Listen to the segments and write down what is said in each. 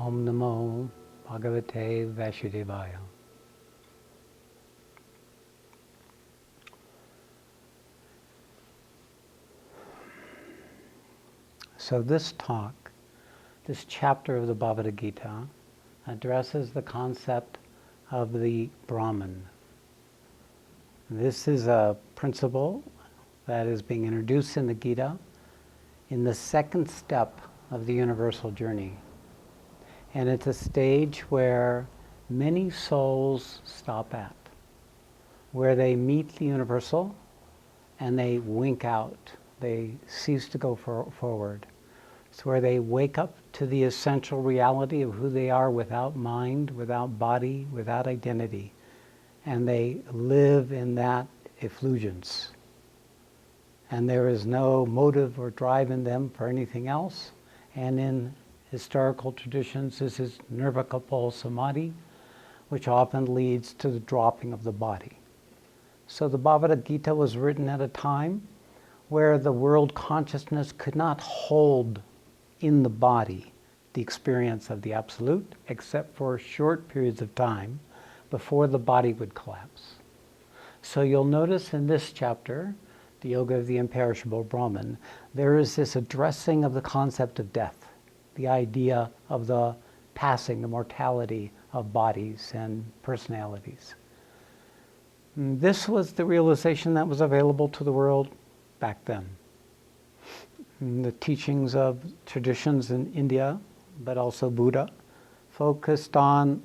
Om Namo Bhagavate Vasudevaya. So this talk, this chapter of the Bhagavad Gita, addresses the concept of the Brahman. This is a principle that is being introduced in the Gita in the second step of the universal journey. And it's a stage where many souls stop at, where they meet the universal and they wink out. They cease to go forward. It's where they wake up to the essential reality of who they are without mind, without body, without identity. And they live in that effulgence. And there is no motive or drive in them for anything else. And in historical traditions, this is nirvikalpa samadhi, which often leads to the dropping of the body. So the Bhagavad Gita was written at a time where the world consciousness could not hold in the body the experience of the Absolute, except for short periods of time before the body would collapse. So you'll notice in this chapter, the Yoga of the Imperishable Brahman, there is this addressing of the concept of death, the idea of the passing, the mortality of bodies and personalities. This was the realization that was available to the world back then. The teachings of traditions in India, but also Buddha, focused on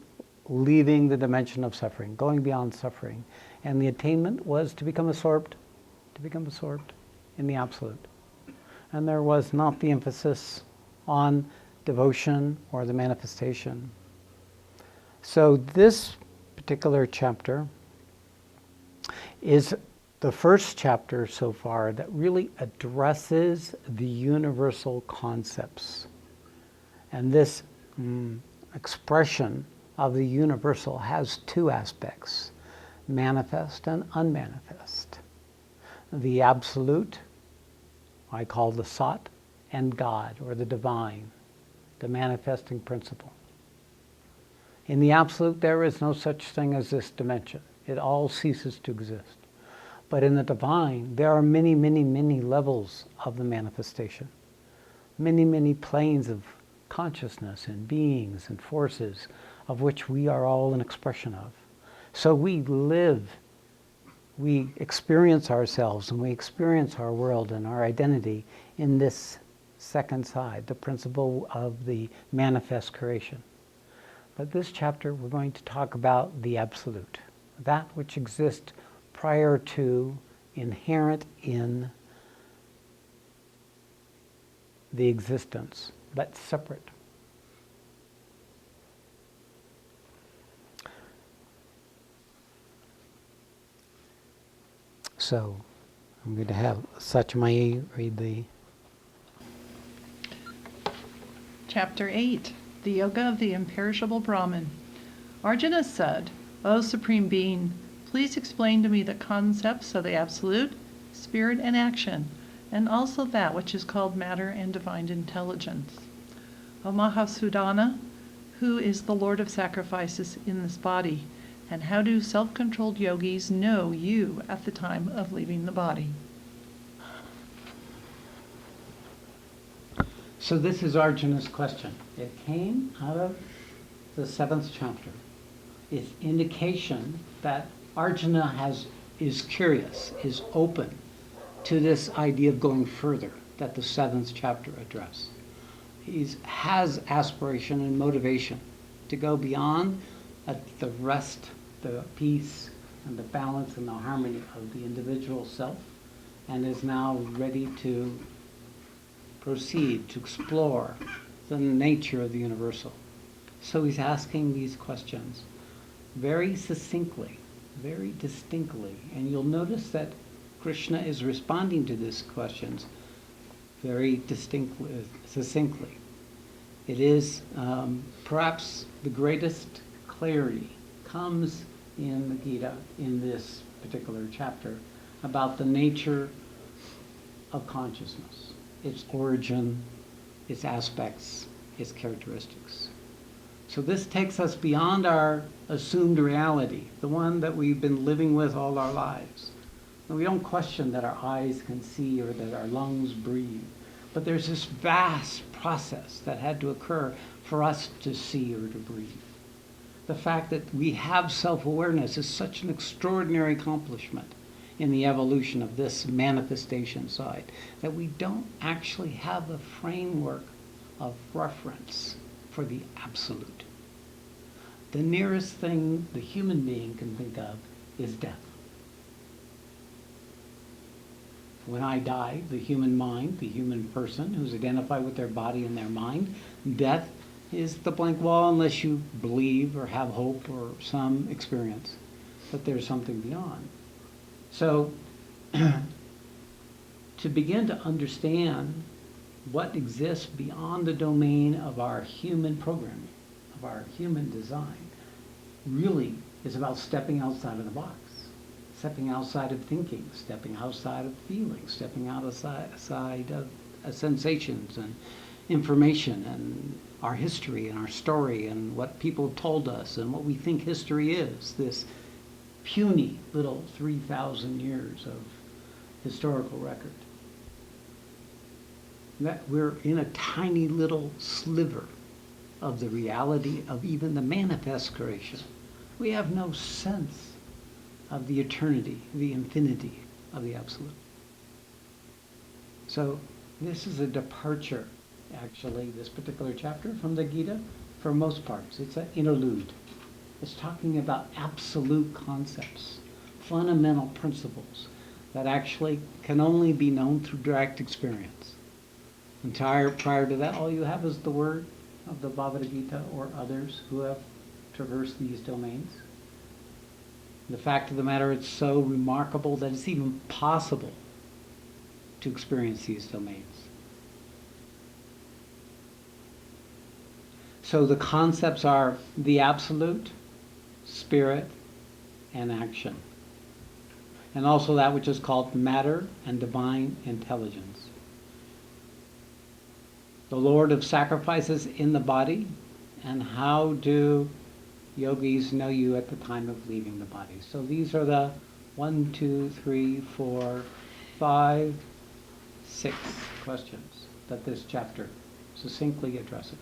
leaving the dimension of suffering, going beyond suffering. And the attainment was to become absorbed in the Absolute. And there was not the emphasis on devotion or the manifestation. So this particular chapter is the first chapter so far that really addresses the universal concepts. And this expression of the universal has two aspects, manifest and unmanifest. The Absolute, I call the Sat, and God, or the divine, the manifesting principle. In the Absolute, there is no such thing as this dimension. It all ceases to exist. But in the divine, there are many, many, many levels of the manifestation. Many, many planes of consciousness and beings and forces of which we are all an expression of. So we live, we experience ourselves and we experience our world and our identity in this second side, the principle of the manifest creation. But this chapter we're going to talk about the Absolute, that which exists prior to, inherent in the existence, but separate. So I'm going to have Satchamayi read the... Chapter 8, the Yoga of the Imperishable Brahman. Arjuna said, O Supreme Being, please explain to me the concepts of the Absolute, Spirit, and Action, and also that which is called matter and divine intelligence. O Mahasudana, who is the Lord of sacrifices in this body, and how do self-controlled yogis know you at the time of leaving the body? So this is Arjuna's question. It came out of the 7th chapter. It's indication that Arjuna is curious, is open to this idea of going further that the 7th chapter addressed. He has aspiration and motivation to go beyond the rest, the peace and the balance and the harmony of the individual self, and is now ready to proceed to explore the nature of the universal. So he's asking these questions very succinctly, very distinctly, and you'll notice that Krishna is responding to these questions very distinctly, succinctly. It is perhaps the greatest clarity comes in the Gita, in this particular chapter, about the nature of consciousness, its origin, its aspects, its characteristics. So this takes us beyond our assumed reality, the one that we've been living with all our lives. And we don't question that our eyes can see or that our lungs breathe. But there's this vast process that had to occur for us to see or to breathe. The fact that we have self-awareness is such an extraordinary accomplishment in the evolution of this manifestation side, that we don't actually have a framework of reference for the absolute. The nearest thing the human being can think of is death. When I die, the human mind, the human person who's identified with their body and their mind, death is the blank wall unless you believe or have hope or some experience that there's something beyond. So, to begin to understand what exists beyond the domain of our human programming, of our human design, really is about stepping outside of the box, stepping outside of thinking, stepping outside of feeling, stepping outside of sensations and information and our history and our story and what people have told us and what we think history is, this puny little 3,000 years of historical record. That we're in a tiny little sliver of the reality of even the manifest creation. We have no sense of the eternity, the infinity of the absolute. So this is a departure, actually, this particular chapter from the Gita, for most parts. It's an interlude. It's talking about absolute concepts, fundamental principles that actually can only be known through direct experience. Prior to that, all you have is the word of the Bhagavad Gita or others who have traversed these domains. The fact of the matter, it's so remarkable that it's even possible to experience these domains. So the concepts are the absolute, spirit, and action. And also that which is called matter and divine intelligence. The Lord of sacrifices in the body, and how do yogis know you at the time of leaving the body. So these are the 1, 2, 3, 4, 5, 6 questions that this chapter succinctly addresses.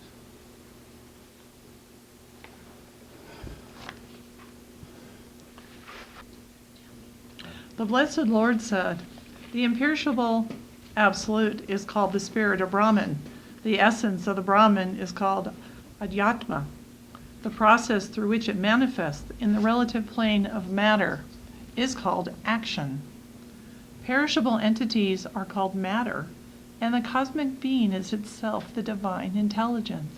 The Blessed Lord said, the imperishable absolute is called the spirit of Brahman. The essence of the Brahman is called Adhyatma. The process through which it manifests in the relative plane of matter is called action. Perishable entities are called matter, and the cosmic being is itself the divine intelligence.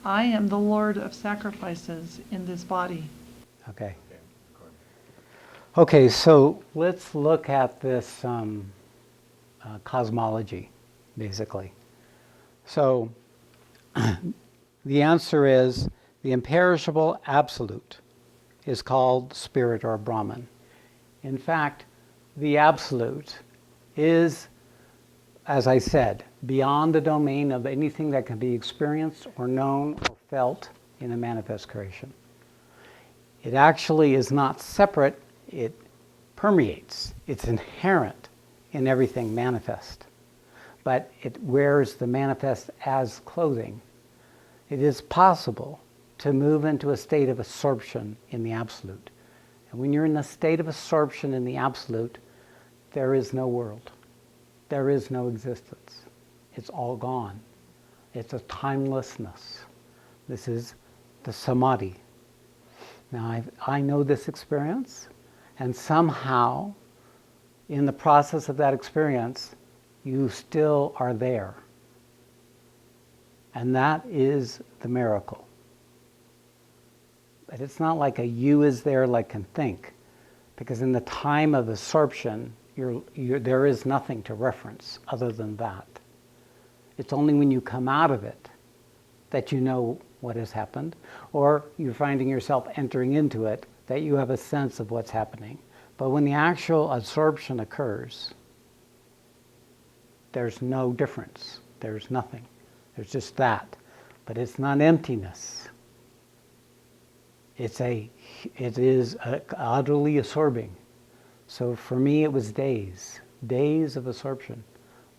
I am the Lord of sacrifices in this body. Okay, so let's look at this cosmology, basically. So the answer is the imperishable absolute is called spirit or Brahman. In fact, the absolute is, as I said, beyond the domain of anything that can be experienced or known or felt in a manifest creation. It actually is not separate, it permeates. It's inherent in everything manifest. But it wears the manifest as clothing. It is possible to move into a state of absorption in the absolute. And when you're in a state of absorption in the absolute, there is no world. There is no existence. It's all gone. It's a timelessness. This is the samadhi. Now, I know this experience, and somehow, in the process of that experience, you still are there. And that is the miracle. But it's not like a you is there like can think, because in the time of absorption, there is nothing to reference other than that. It's only when you come out of it that you know what has happened, or you're finding yourself entering into it, that you have a sense of what's happening. But when the actual absorption occurs, there's no difference. There's nothing. There's just that. But it's not emptiness. it is utterly absorbing. So for me, it was days of absorption,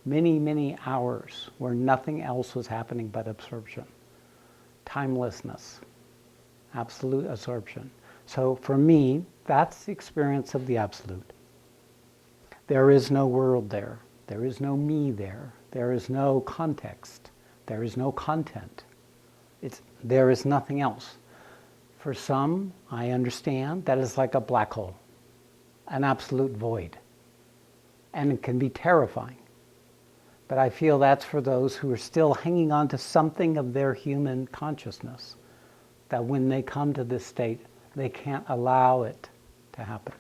many hours where nothing else was happening but absorption, timelessness, absolute absorption. So for me, that's the experience of the absolute. There is no world there. There is no me there. There is no context. There is no content. There is nothing else. For some, I understand that is like a black hole, an absolute void. And it can be terrifying. But I feel that's for those who are still hanging on to something of their human consciousness, that when they come to this state, they can't allow it to happen.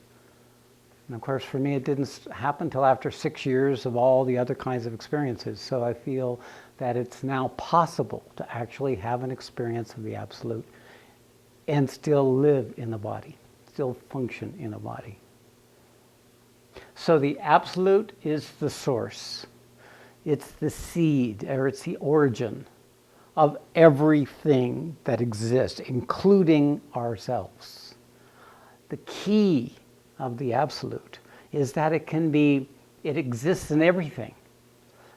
And of course, for me, it didn't happen until after 6 years of all the other kinds of experiences. So I feel that it's now possible to actually have an experience of the absolute and still live in the body, still function in a body. So the absolute is the source. It's the seed, or it's the origin of everything that exists, including ourselves. The key of the absolute is that it exists in everything.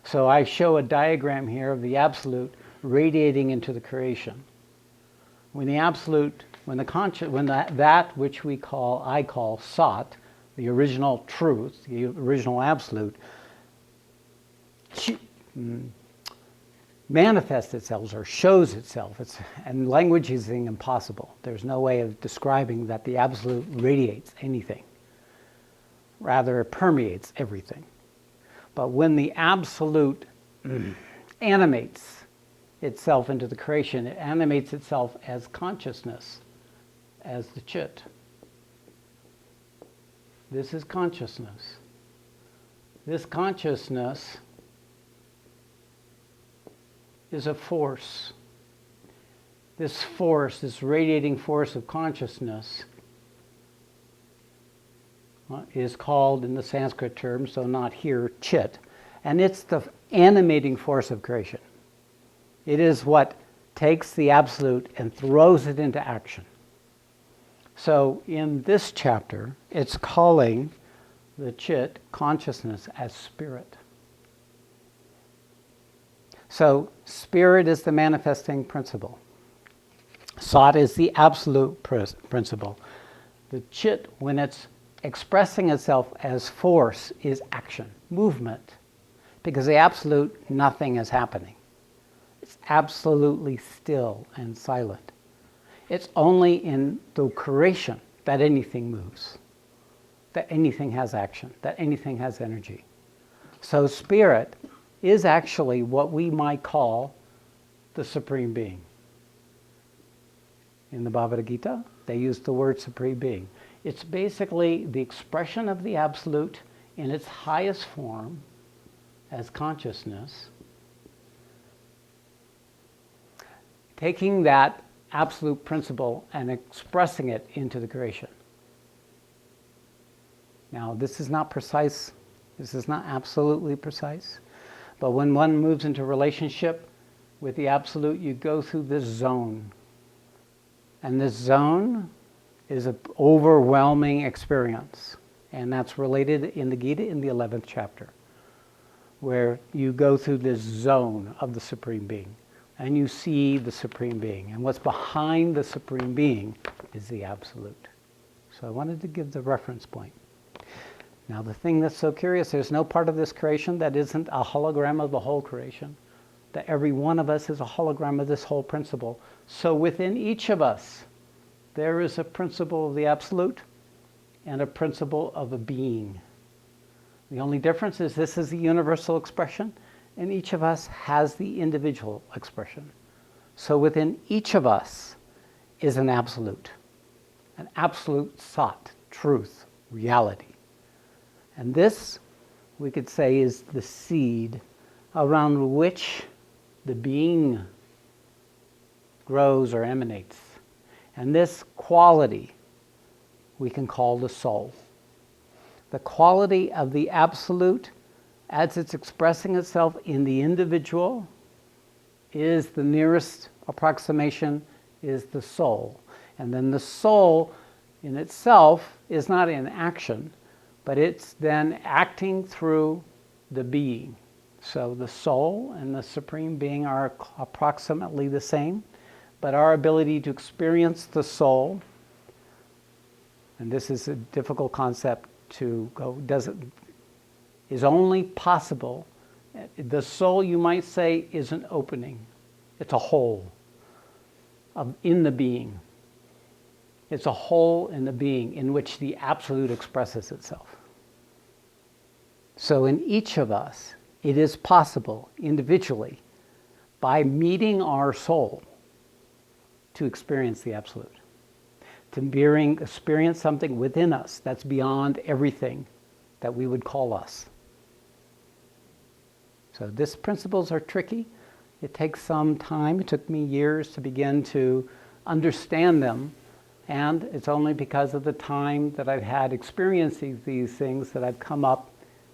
So I show a diagram here of the absolute radiating into the creation. When the absolute, that which I call Sat, the original truth, the original absolute, manifests itself or shows itself. And language is impossible. There's no way of describing that the absolute radiates anything. Rather, it permeates everything. But when the absolute animates itself into the creation, it animates itself as consciousness, as the chit. This is consciousness. This consciousness is a force. This force, this radiating force of consciousness, is called in the Sanskrit term, so not here, chit, and it's the animating force of creation. It is what takes the absolute and throws it into action. So in this chapter, it's calling the chit, consciousness, as spirit. So spirit is the manifesting principle. Sat is the absolute principle. The chit, when it's expressing itself as force, is action, movement. Because the absolute, nothing is happening. It's absolutely still and silent. It's only in the creation that anything moves, that anything has action, that anything has energy. So spirit is actually what we might call the Supreme Being. In the Bhagavad Gita, they use the word Supreme Being. It's basically the expression of the absolute in its highest form as consciousness, taking that absolute principle and expressing it into the creation. Now, this is not precise. This is not absolutely precise. But when one moves into relationship with the absolute, you go through this zone. And this zone is an overwhelming experience. And that's related in the Gita in the 11th chapter, where you go through this zone of the Supreme Being. And you see the Supreme Being. And what's behind the Supreme Being is the absolute. So I wanted to give the reference point. Now the thing that's so curious, there's no part of this creation that isn't a hologram of the whole creation. That every one of us is a hologram of this whole principle. So within each of us, there is a principle of the absolute and a principle of a being. The only difference is this is the universal expression, and each of us has the individual expression. So within each of us is an absolute Sat, truth, reality. And this, we could say, is the seed around which the being grows or emanates. And this quality we can call the soul. The quality of the absolute, as it's expressing itself in the individual, is the nearest approximation is the soul. And then the soul in itself is not in action, but it's then acting through the being. So the soul and the Supreme Being are approximately the same, but our ability to experience the soul, and this is a difficult concept to go, is only possible. The soul, you might say, is an opening. It's a hole in the being. It's a hole in the being in which the Absolute expresses itself. So in each of us, it is possible individually, by meeting our soul, to experience the Absolute. To experience something within us that's beyond everything that we would call us. So these principles are tricky. It takes some time. It took me years to begin to understand them. And it's only because of the time that I've had experiencing these things that I've come up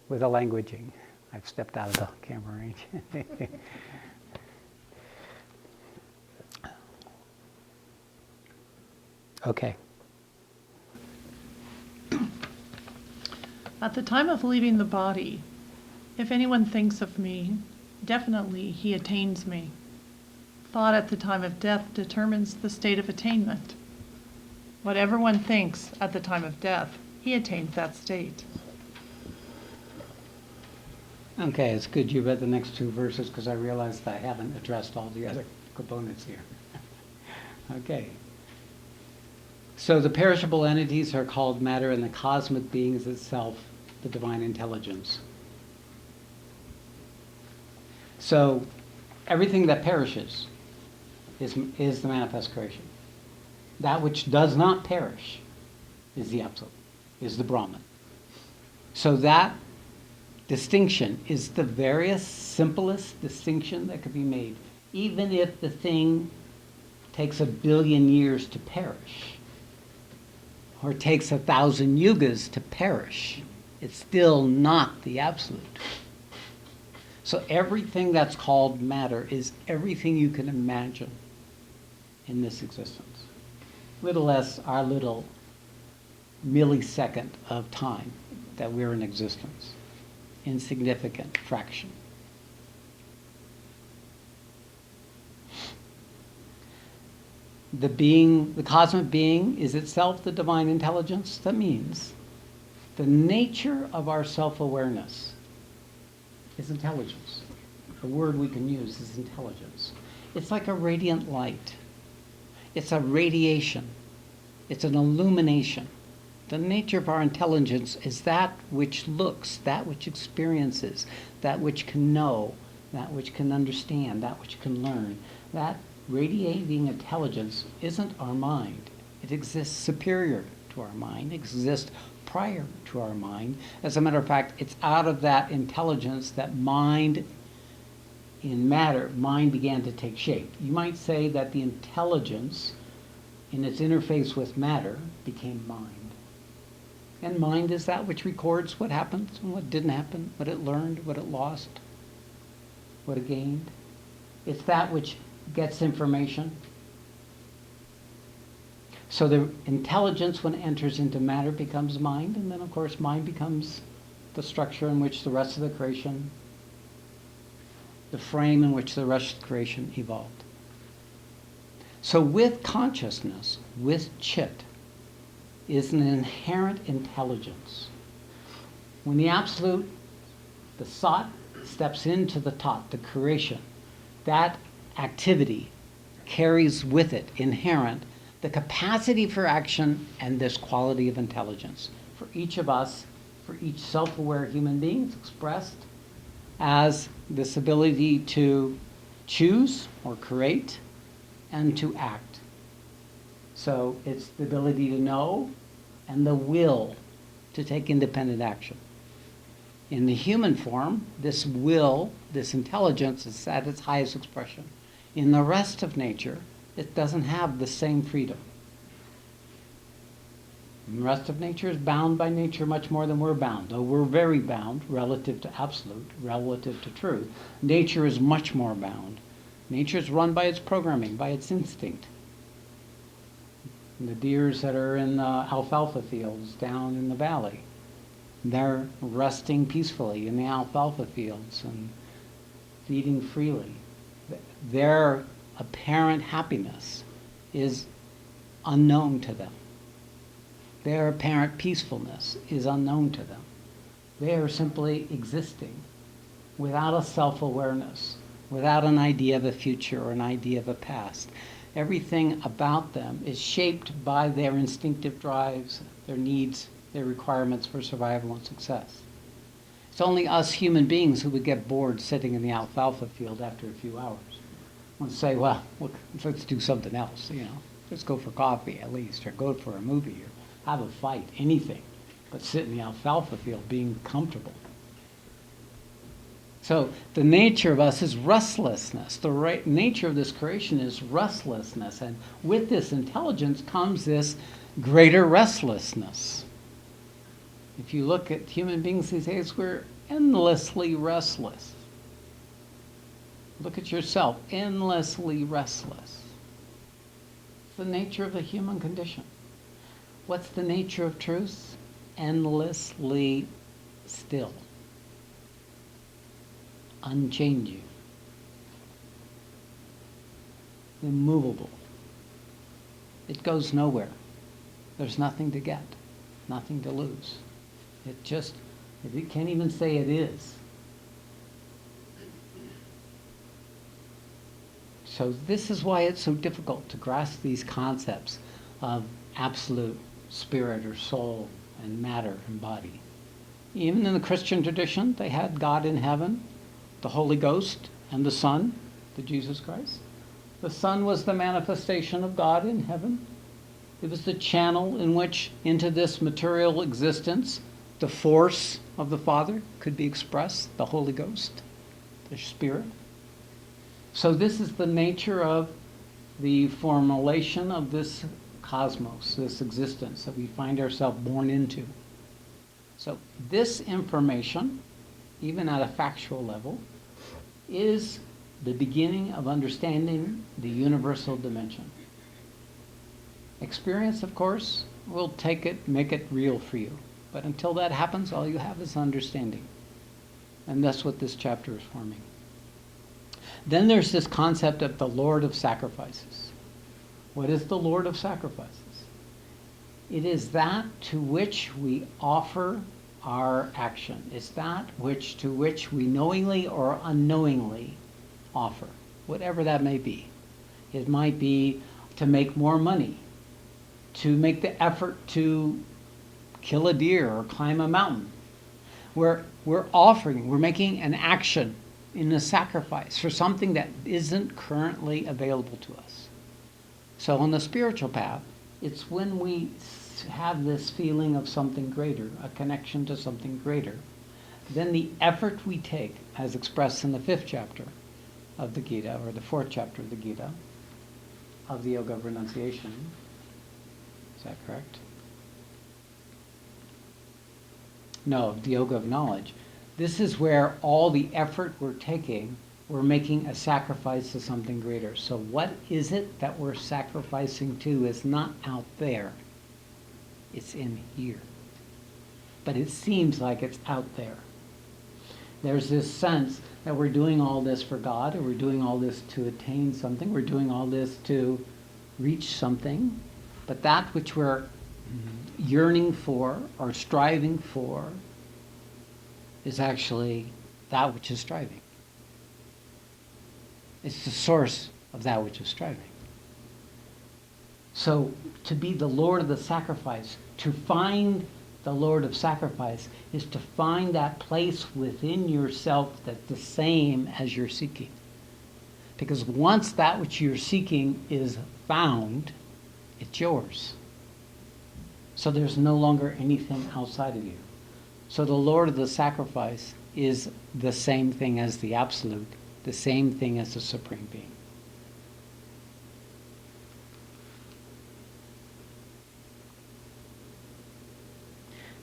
with a languaging. I've stepped out of the camera range. Okay. At the time of leaving the body, if anyone thinks of me, definitely he attains me. Thought at the time of death determines the state of attainment. Whatever one thinks at the time of death, he attains that state. Okay, it's good you read the next two verses because I realized I haven't addressed all the other components here. Okay. So the perishable entities are called matter, and the cosmic being is itself the divine intelligence. So everything that perishes is the manifest creation. That which does not perish is the Absolute, is the Brahman. So that distinction is the very simplest distinction that could be made. Even if the thing takes 1 billion years to perish, or takes 1,000 yugas to perish, it's still not the Absolute. So everything that's called matter is everything you can imagine in this existence. Little less our little millisecond of time that we're in existence. Insignificant fraction. The cosmic being is itself the divine intelligence. That means the nature of our self-awareness is intelligence. The word we can use is intelligence. It's like a radiant light. It's a radiation. It's an illumination. The nature of our intelligence is that which looks, that which experiences, that which can know, that which can understand, that which can learn. That radiating intelligence isn't our mind. It exists superior to our mind. It exists prior to our mind. As a matter of fact, it's out of that intelligence that mind began to take shape. You might say that the intelligence in its interface with matter became mind. And mind is that which records what happened and what didn't happen, what it learned, what it lost, what it gained. It's that which gets information. So the intelligence, when it enters into matter, becomes mind, and then of course mind becomes the structure in which the rest of the creation, the frame in which the rest of the creation evolved. So with consciousness, with chit, is an inherent intelligence. When the Absolute, the Sat, steps into the Tat, the creation, that activity carries with it inherent the capacity for action and this quality of intelligence. For each of us, for each self-aware human being, it's expressed as this ability to choose or create and to act. So it's the ability to know and the will to take independent action. In the human form, this will, this intelligence is at its highest expression. In the rest of nature, it doesn't have the same freedom. And the rest of nature is bound by nature much more than we're bound, though we're very bound relative to absolute, relative to truth. Nature is much more bound. Nature is run by its programming, by its instinct. And the deers that are in the alfalfa fields down in the valley, they're resting peacefully in the alfalfa fields and feeding freely. Their apparent happiness is unknown to them. Their apparent peacefulness is unknown to them. They are simply existing without a self-awareness, without an idea of a future or an idea of a past. Everything about them is shaped by their instinctive drives, their needs, their requirements for survival and success. It's only us human beings who would get bored sitting in the alfalfa field after a few hours. And say, well, look, let's do something else, Let's go for coffee at least, or go for a movie, or have a fight, anything. But sit in the alfalfa field being comfortable. So the nature of us is restlessness. The nature of this creation is restlessness. And with this intelligence comes this greater restlessness. If you look at human beings these days, we're endlessly restless. Look at yourself, endlessly restless. It's the nature of the human condition. What's the nature of truth? Endlessly still. Unchanging. Immovable. It goes nowhere. There's nothing to get, nothing to lose. It can't even say it is. So this is why it's so difficult to grasp these concepts of absolute spirit or soul and matter and body. Even in the Christian tradition, they had God in heaven, the Holy Ghost, and the Son, the Jesus Christ. The Son was the manifestation of God in heaven. It was the channel in which, into this material existence, the force of the Father could be expressed, the Holy Ghost, the Spirit. So this is the nature of the formulation of this cosmos, this existence that we find ourselves born into. So this information, even at a factual level, is the beginning of understanding the universal dimension. Experience, of course, will take it, make it real for you. But until that happens, all you have is understanding. And that's what this chapter is forming. Then there's this concept of the Lord of Sacrifices. What is the Lord of Sacrifices? It is that to which we offer our action. It's that to which we knowingly or unknowingly offer, whatever that may be. It might be to make more money, to make the effort to kill a deer or climb a mountain. We're making an action in a sacrifice for something that isn't currently available to us. So on the spiritual path, it's when we have this feeling of something greater, a connection to something greater, then the effort we take, as expressed in the 5th chapter of the Gita, or the 4th chapter of the Gita, of the Yoga of Renunciation. Is that correct? No, the Yoga of Knowledge. This is where all the effort we're taking, we're making a sacrifice to something greater. So what is it that we're sacrificing to is not out there. It's in here. But it seems like it's out there. There's this sense that we're doing all this for God, or we're doing all this to attain something, we're doing all this to reach something, but that which we're yearning for or striving for is actually that which is striving. It's the source of that which is striving. So to be the Lord of the sacrifice, to find the Lord of sacrifice, is to find that place within yourself that's the same as you're seeking. Because once that which you're seeking is found, it's yours. So there's no longer anything outside of you. So the Lord of the sacrifice is the same thing as the Absolute, the same thing as the Supreme Being.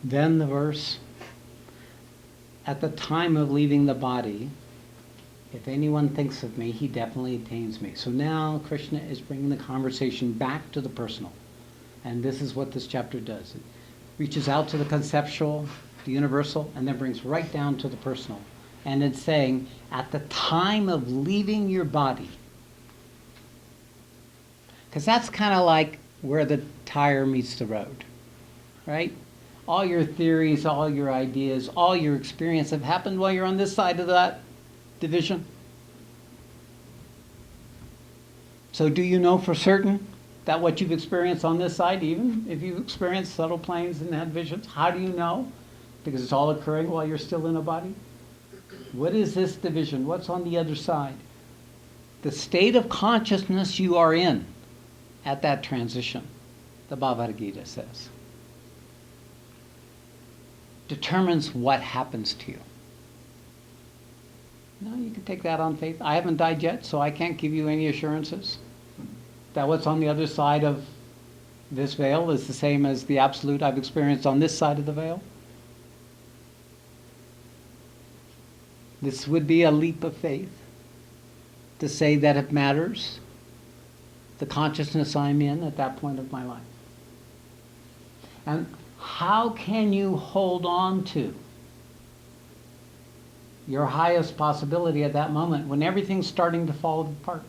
Then the verse, at the time of leaving the body, if anyone thinks of me, he definitely attains me. So now Krishna is bringing the conversation back to the personal. And this is what this chapter does. It reaches out to the conceptual, the universal, and then brings right down to the personal. And it's saying, at the time of leaving your body, because that's kind of like where the tire meets the road, right? All your theories, all your ideas, all your experience have happened while you're on this side of that division. So do you know for certain that what you've experienced on this side, even if you've experienced subtle planes and had visions, how do you know? Because it's all occurring while you're still in a body. What is this division? What's on the other side? The state of consciousness you are in at that transition, the Bhagavad Gita says, determines what happens to you. No, you can take that on faith. I haven't died yet, so I can't give you any assurances that what's on the other side of this veil is the same as the absolute I've experienced on this side of the veil. This would be a leap of faith to say that it matters, the consciousness I'm in at that point of my life. And how can you hold on to your highest possibility at that moment when everything's starting to fall apart?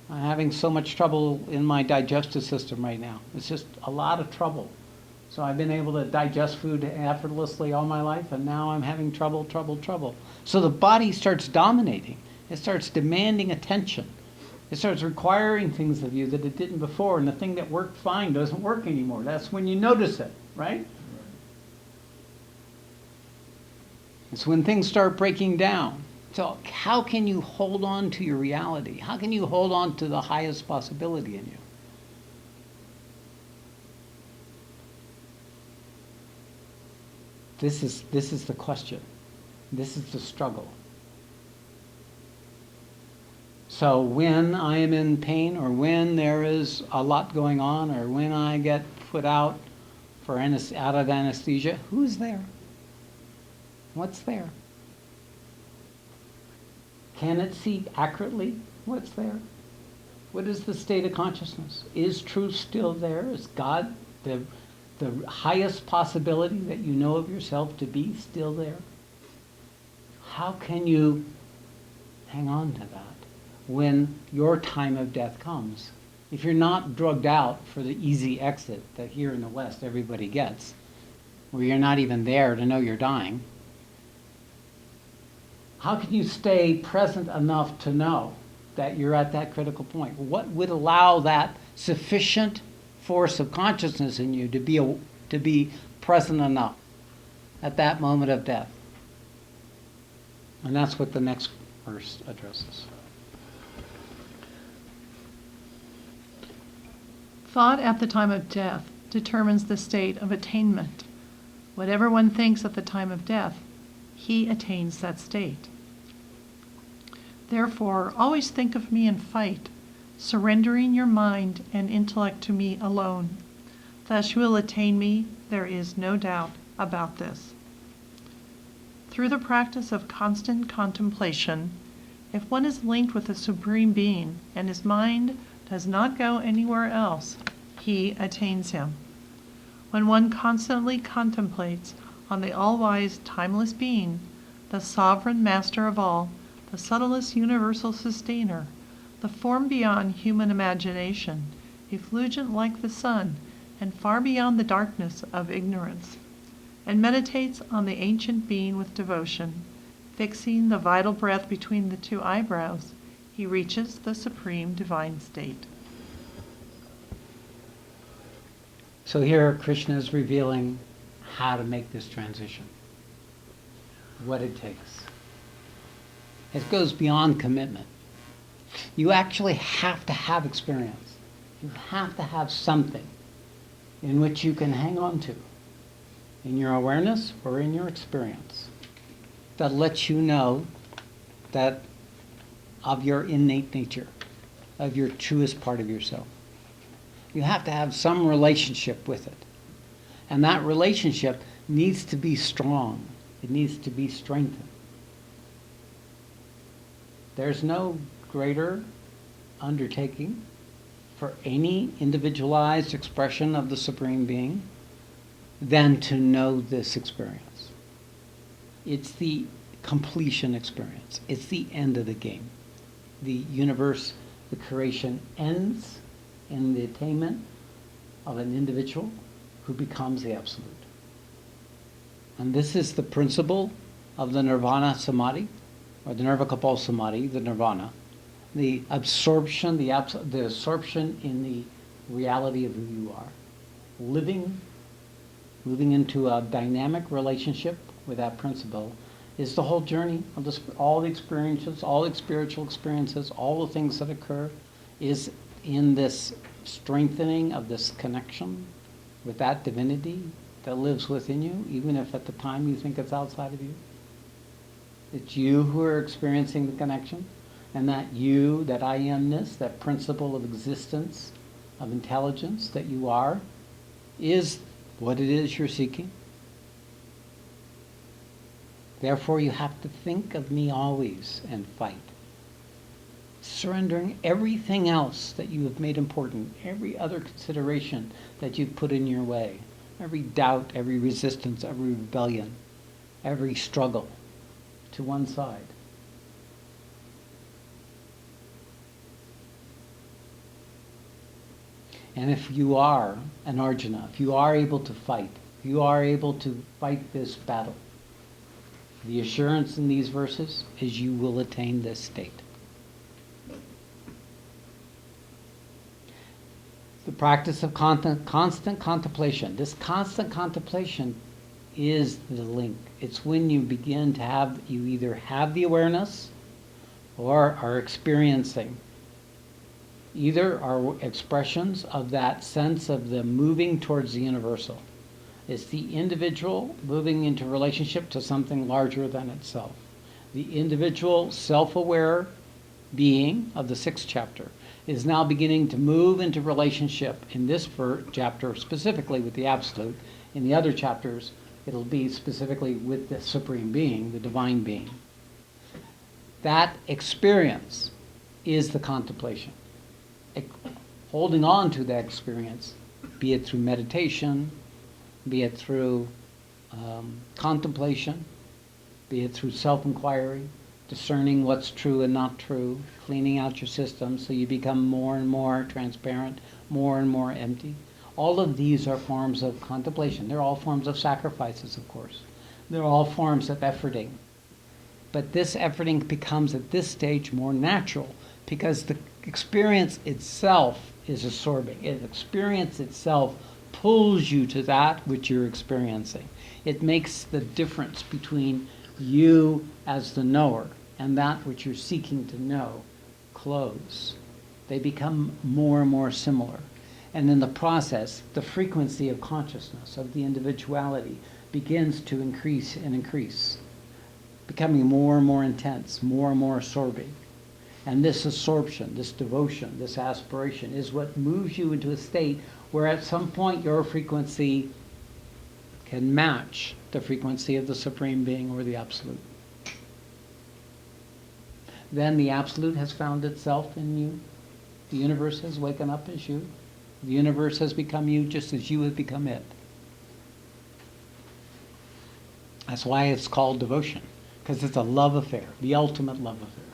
I'm having so much trouble in my digestive system right now. It's just a lot of trouble. So I've been able to digest food effortlessly all my life, and now I'm having trouble. So the body starts dominating. It starts demanding attention. It starts requiring things of you that it didn't before, and the thing that worked fine doesn't work anymore. That's when you notice it, right? It's when things start breaking down. So how can you hold on to your reality? How can you hold on to the highest possibility in you? This is the question. This is the struggle. So when I am in pain, or when there is a lot going on, or when I get put out out of anesthesia, who's there? What's there? Can it see accurately what's there? What is the state of consciousness? Is truth still there? Is God, the highest possibility that you know of yourself to be, still there? How can you hang on to that when your time of death comes? If you're not drugged out for the easy exit that here in the West everybody gets, where you're not even there to know you're dying, how can you stay present enough to know that you're at that critical point? What would allow that sufficient force of consciousness in you to be present enough at that moment of death? And that's what the next verse addresses. Thought at the time of death determines the state of attainment. Whatever one thinks at the time of death, he attains that state. Therefore, always think of me and fight, surrendering your mind and intellect to me alone. Thus you will attain me, there is no doubt about this. Through the practice of constant contemplation, if one is linked with the Supreme Being and his mind does not go anywhere else, he attains him. When one constantly contemplates on the all-wise, timeless Being, the sovereign master of all, the subtlest universal sustainer, the form beyond human imagination, effulgent like the sun, and far beyond the darkness of ignorance, and meditates on the ancient Being with devotion, fixing the vital breath between the two eyebrows, he reaches the supreme divine state. So here Krishna is revealing how to make this transition, what it takes. It goes beyond commitment. You actually have to have experience. You have to have something in which you can hang on to, in your awareness or in your experience, that lets you know that of your innate nature, of your truest part of yourself. You have to have some relationship with it. And that relationship needs to be strong. It needs to be strengthened. There's no greater undertaking for any individualized expression of the Supreme Being than to know this experience. It's the completion experience. It's the end of the game. The universe, the creation ends in the attainment of an individual who becomes the Absolute. And this is the principle of the Nirvana Samadhi, or the Nirvakapal Samadhi, the Nirvana. The absorption, the absorption in the reality of who you are. Moving into a dynamic relationship with that principle is the whole journey of all the experiences, all the spiritual experiences, all the things that occur is in this strengthening of this connection with that divinity that lives within you, even if at the time you think it's outside of you. It's you who are experiencing the connection, and that you, that I amness, that principle of existence, of intelligence that you are, is what it is you're seeking. Therefore, you have to think of me always and fight. Surrendering everything else that you have made important, every other consideration that you've put in your way, every doubt, every resistance, every rebellion, every struggle to one side. And if you are an Arjuna, if you are able to fight, if you are able to fight this battle, the assurance in these verses is you will attain this state. The practice of constant contemplation. This constant contemplation is the link. It's when you begin to you either have the awareness or are experiencing. Either are expressions of that sense of the moving towards the universal. It's the individual moving into relationship to something larger than itself. The individual self-aware being of the 6th chapter is now beginning to move into relationship in this chapter specifically with the Absolute. In the other chapters, it'll be specifically with the Supreme Being, the Divine Being. That experience is the contemplation. Holding on to that experience, be it through meditation, be it through contemplation, be it through self-inquiry, discerning what's true and not true, cleaning out your system so you become more and more transparent, more and more empty. All of these are forms of contemplation. They're all forms of sacrifices, of course. They're all forms of efforting. But this efforting becomes at this stage more natural because the experience itself is absorbing. The experience itself pulls you to that which you're experiencing. It makes the difference between you as the knower and that which you're seeking to know close. They become more and more similar. And in the process, the frequency of consciousness, of the individuality, begins to increase and increase, becoming more and more intense, more and more absorbing. And this absorption, this devotion, this aspiration is what moves you into a state where at some point your frequency can match the frequency of the Supreme Being or the Absolute. Then the Absolute has found itself in you. The universe has waken up as you. The universe has become you just as you have become it. That's why it's called devotion, because it's a love affair, the ultimate love affair.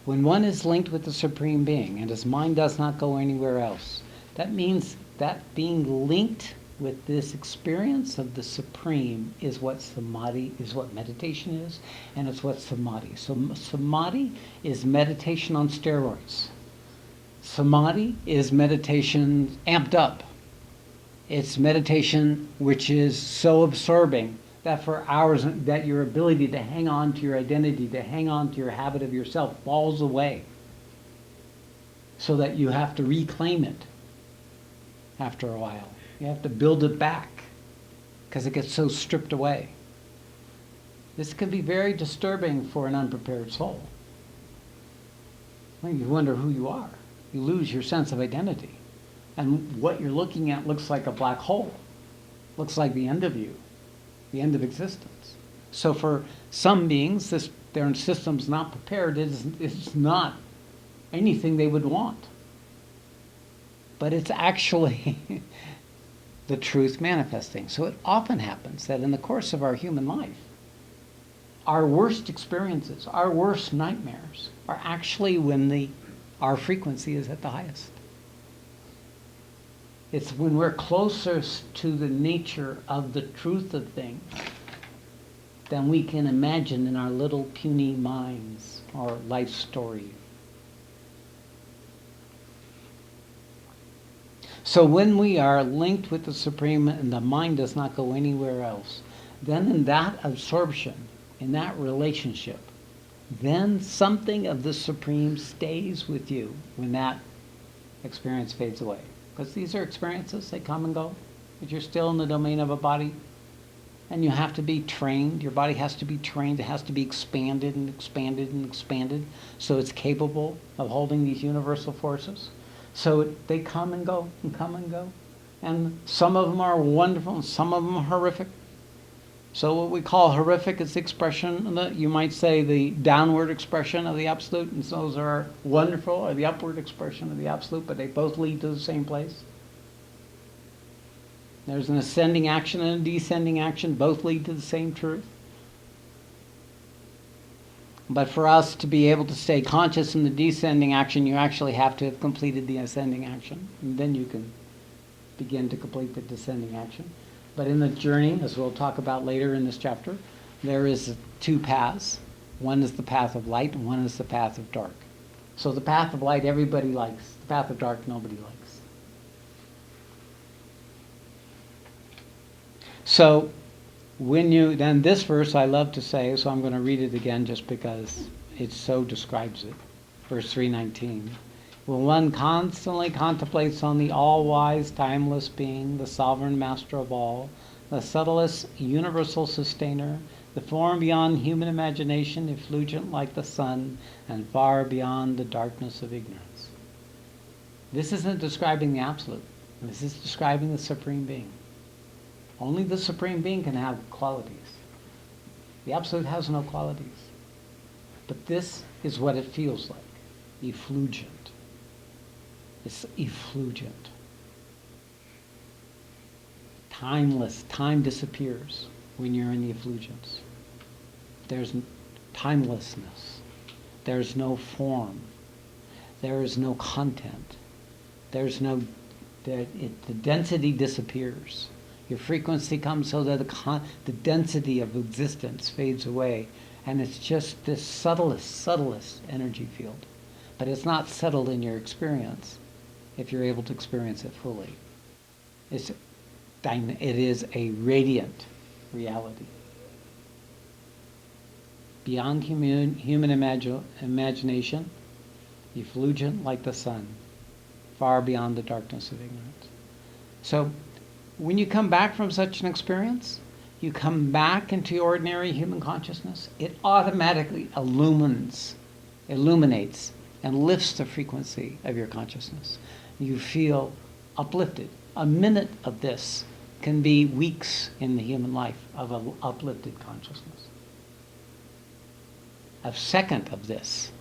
When one is linked with the Supreme Being and his mind does not go anywhere else, that means that being linked with this experience of the Supreme is what samadhi, is what meditation is, and it's what samadhi. So samadhi is meditation on steroids. Samadhi is meditation amped up. It's meditation which is so absorbing that for hours, that your ability to hang on to your identity, to hang on to your habit of yourself falls away. So that you have to reclaim it after a while. You have to build it back because it gets so stripped away. This can be very disturbing for an unprepared soul. Well, you wonder who you are. You lose your sense of identity. And what you're looking at looks like a black hole. Looks like the end of you. The end of existence. So for some beings, their system's not prepared. It's not anything they would want. But it's actually the truth manifesting. So it often happens that in the course of our human life, our worst experiences, our worst nightmares, are actually when our frequency is at the highest. It's when we're closest to the nature of the truth of things than we can imagine in our little puny minds or life story. So when we are linked with the Supreme and the mind does not go anywhere else, then in that absorption, in that relationship, then something of the Supreme stays with you when that experience fades away. Because these are experiences, they come and go, but you're still in the domain of a body, and you have to be trained. Your body has to be trained. It has to be expanded and expanded and expanded so it's capable of holding these universal forces. So they come and go and come and go. And some of them are wonderful and some of them are horrific. So what we call horrific is the expression, you might say the downward expression of the Absolute, and those are wonderful, or the upward expression of the Absolute, but they both lead to the same place. There's an ascending action and a descending action, both lead to the same truth. But for us to be able to stay conscious in the descending action, you actually have to have completed the ascending action, and then you can begin to complete the descending action. But in the journey, as we'll talk about later in this chapter, there is two paths. One is the path of light, and one is the path of dark. So the path of light everybody likes. The path of dark nobody likes. So then this verse I love to say, so I'm going to read it again just because it so describes it. Verse 319. When one constantly contemplates on the all-wise, timeless being, the sovereign master of all, the subtlest universal sustainer, the form beyond human imagination, effulgent like the sun, and far beyond the darkness of ignorance. This isn't describing the Absolute. This is describing the Supreme Being. Only the Supreme Being can have qualities. The Absolute has no qualities. But this is what it feels like, effulgent. It's effulgent. Timeless. Time disappears when you're in the effulgence. There's timelessness. There's no form. There is no content. There's no... the density disappears. Your frequency comes so that the density of existence fades away. And it's just this subtlest energy field. But it's not settled in your experience if you're able to experience it fully. It is a radiant reality. Beyond human imagination, effulgent like the sun, far beyond the darkness of ignorance. So, when you come back from such an experience, you come back into ordinary human consciousness, it automatically illuminates and lifts the frequency of your consciousness. You feel uplifted. A minute of this can be weeks in the human life of an uplifted consciousness. A second of this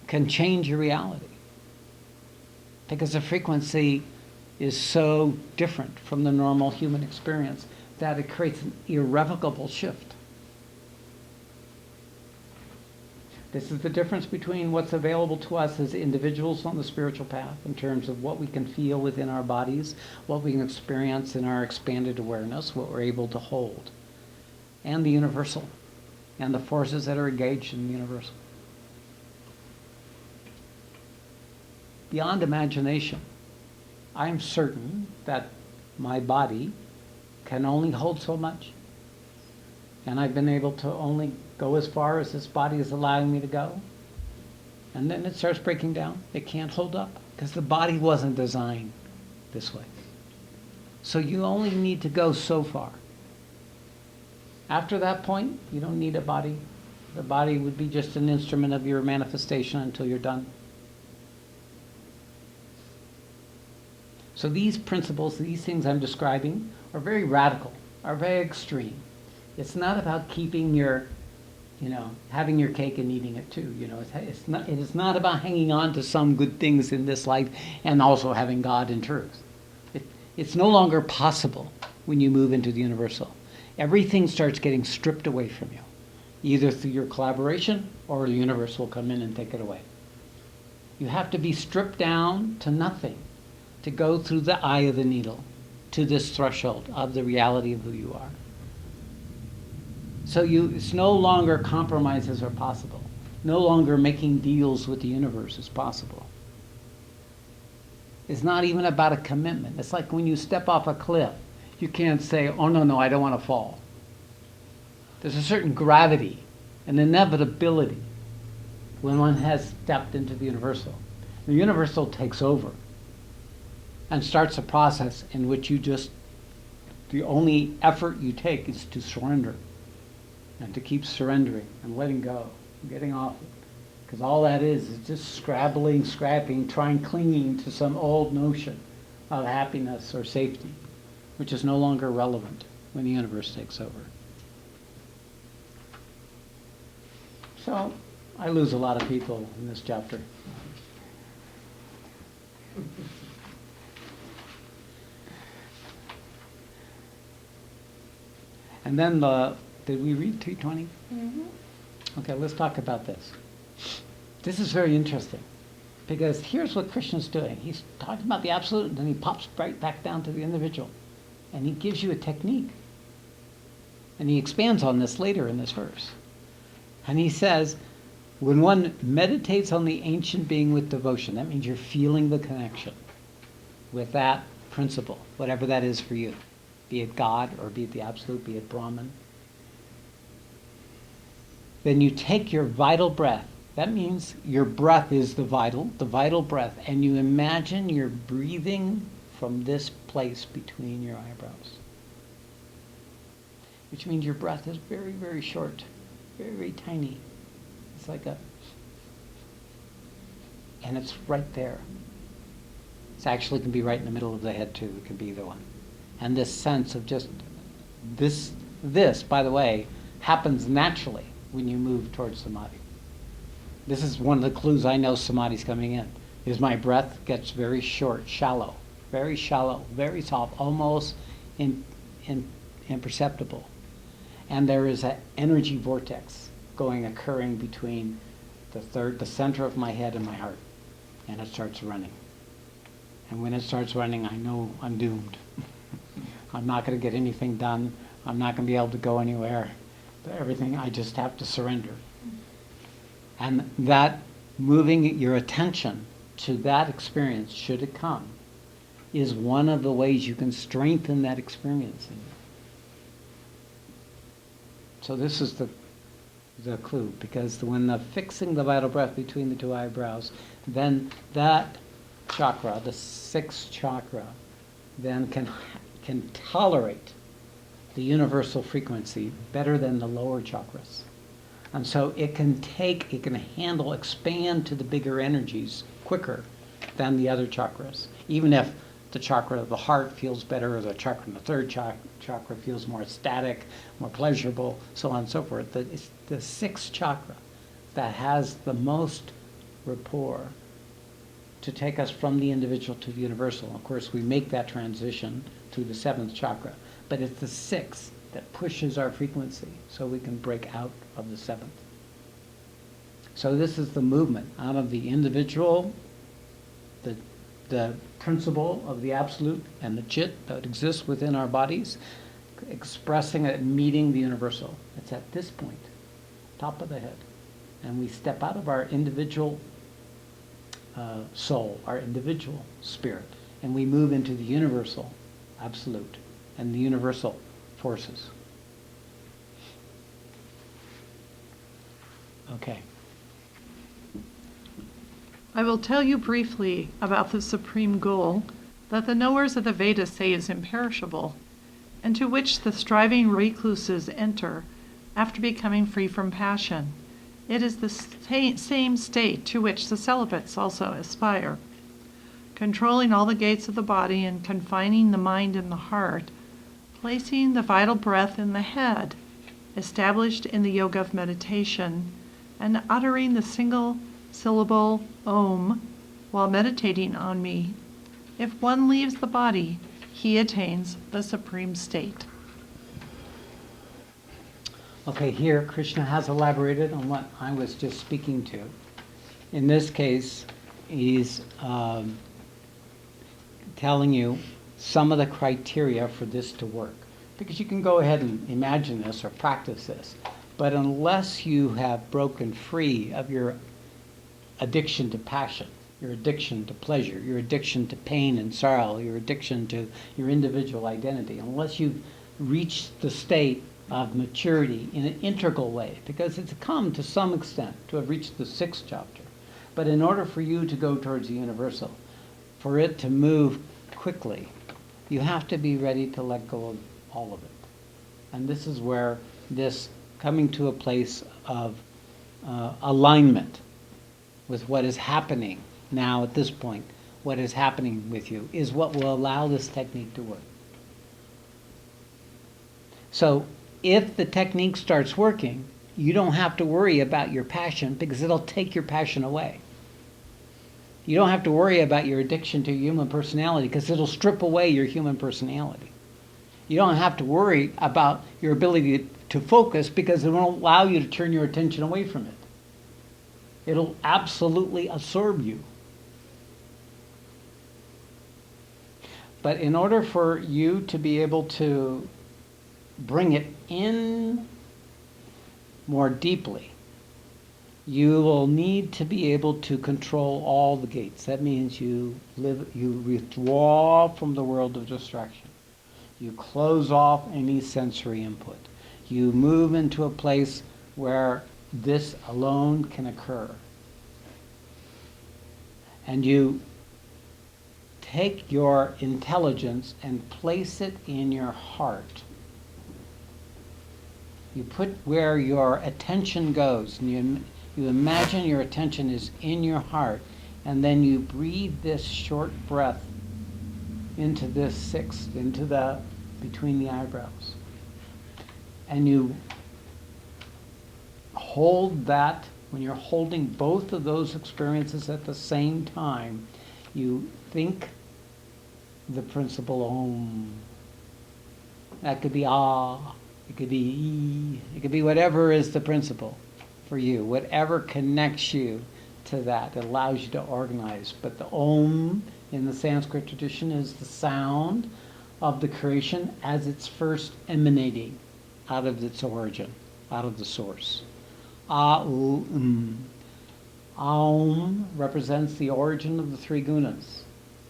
can change your reality because the frequency is so different from the normal human experience that it creates an irrevocable shift. This is the difference between what's available to us as individuals on the spiritual path in terms of what we can feel within our bodies, what we can experience in our expanded awareness, what we're able to hold, and the universal, and the forces that are engaged in the universal. Beyond imagination, I am certain that my body can only hold so much. And I've been able to only go as far as this body is allowing me to go. And then it starts breaking down. It can't hold up because the body wasn't designed this way. So you only need to go so far. After that point, you don't need a body. The body would be just an instrument of your manifestation until you're done. So these principles, these things I'm describing, are very radical, are very extreme. It's not about keeping your, having your cake and eating it too. It is not about hanging on to some good things in this life and also having God and truth. It's no longer possible when you move into the universal. Everything starts getting stripped away from you, either through your collaboration or the universe will come in and take it away. You have to be stripped down to nothing to go through the eye of the needle to this threshold of the reality of who you are. So it's no longer compromises are possible. No longer making deals with the universe is possible. It's not even about a commitment. It's like when you step off a cliff, you can't say, oh, no, I don't want to fall. There's a certain gravity, an inevitability when one has stepped into the universal. The universal takes over and starts a process in which the only effort you take is to surrender and to keep surrendering and letting go, and getting off it. Because all that is just scrapping, clinging to some old notion of happiness or safety, which is no longer relevant when the universe takes over. So I lose a lot of people in this chapter. And then did we read 220? Mm-hmm. Okay, let's talk about this. This is very interesting because here's what Krishna's doing. He's talking about the absolute and then he pops right back down to the individual. And he gives you a technique. And he expands on this later in this verse. And he says, when one meditates on the ancient being with devotion, that means you're feeling the connection with that principle, whatever that is for you. Be it God or be it the absolute, be it Brahman. Then you take your vital breath. That means your breath is the vital breath. And you imagine you're breathing from this place between your eyebrows. Which means your breath is very, very short, very, very tiny. It's like and it's right there. It actually can be right in the middle of the head too. It can be either one. And this sense of just this, by the way, happens naturally when you move towards samadhi. This is one of the clues I know samadhi's coming in, is my breath gets very short, very soft, almost imperceptible. And there is an energy vortex occurring between the center of my head and my heart. And it starts running. And when it starts running, I know I'm doomed. I'm not going to get anything done. I'm not going to be able to go anywhere. Everything, I just have to surrender. And that moving your attention to that experience, should it come, is one of the ways you can strengthen that experience in you. So this is the clue, because when fixing the vital breath between the two eyebrows, then that chakra, the sixth chakra, then can tolerate the universal frequency better than the lower chakras. And so it can handle, expand to the bigger energies quicker than the other chakras. Even if the chakra of the heart feels better, or the chakra in the third chakra feels more ecstatic, more pleasurable, so on and so forth. It's the sixth chakra that has the most rapport to take us from the individual to the universal. Of course, we make that transition through the seventh chakra, but it's the sixth that pushes our frequency so we can break out of the seventh. So this is the movement out of the individual, the principle of the absolute and the chit that exists within our bodies, expressing it, meeting the universal. It's at this point, top of the head. And we step out of our individual soul, our individual spirit, and we move into the universal absolute and the universal forces. Okay. I will tell you briefly about the supreme goal that the knowers of the Vedas say is imperishable, and to which the striving recluses enter after becoming free from passion. It is the same state to which the celibates also aspire. Controlling all the gates of the body and confining the mind in the heart, placing the vital breath in the head, established in the yoga of meditation, and uttering the single syllable Om while meditating on me, if one leaves the body, he attains the supreme state. Okay, here Krishna has elaborated on what I was just speaking to. In this case, he's telling you some of the criteria for this to work. Because you can go ahead and imagine this or practice this, but unless you have broken free of your addiction to passion, your addiction to pleasure, your addiction to pain and sorrow, your addiction to your individual identity, unless you've reached the state of maturity in an integral way, because it's come to some extent to have reached the sixth chapter. But in order for you to go towards the universal, for it to move quickly, you have to be ready to let go of all of it. And this is where this coming to a place of alignment with what is happening now at this point, what is happening with you, is what will allow this technique to work. So if the technique starts working, you don't have to worry about your passion because it'll take your passion away. You don't have to worry about your addiction to human personality because it'll strip away your human personality. You don't have to worry about your ability to focus because it won't allow you to turn your attention away from it. It'll absolutely absorb you. But in order for you to be able to bring it in more deeply, you will need to be able to control all the gates. That means you withdraw from the world of distraction. You close off any sensory input. You move into a place where this alone can occur. And you take your intelligence and place it in your heart. You put where your attention goes, and you imagine your attention is in your heart, and then you breathe this short breath into this sixth, into the between the eyebrows. And you hold that. When you're holding both of those experiences at the same time, you think the principle Om. That could be Ah, it could be E, it could be whatever is the principle for you, whatever connects you to that. It allows you to organize. But the Om in the Sanskrit tradition is the sound of the creation as it's first emanating out of its origin, out of the source. Aum represents the origin of the three gunas,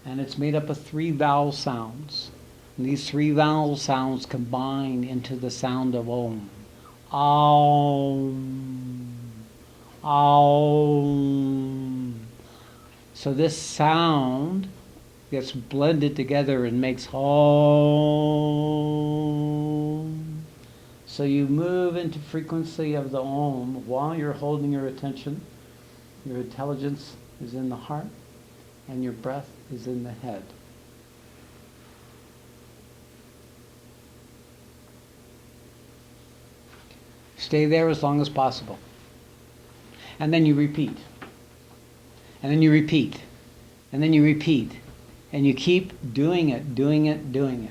and it's made up of three vowel sounds. And these three vowel sounds combine into the sound of Om. Aum. Aum. So this sound gets blended together and makes Om. So you move into frequency of the Om while you're holding your attention. Your intelligence is in the heart, and your breath is in the head. Stay there as long as possible. And then you repeat. And then you repeat. And then you repeat. And you keep doing it, doing it, doing it.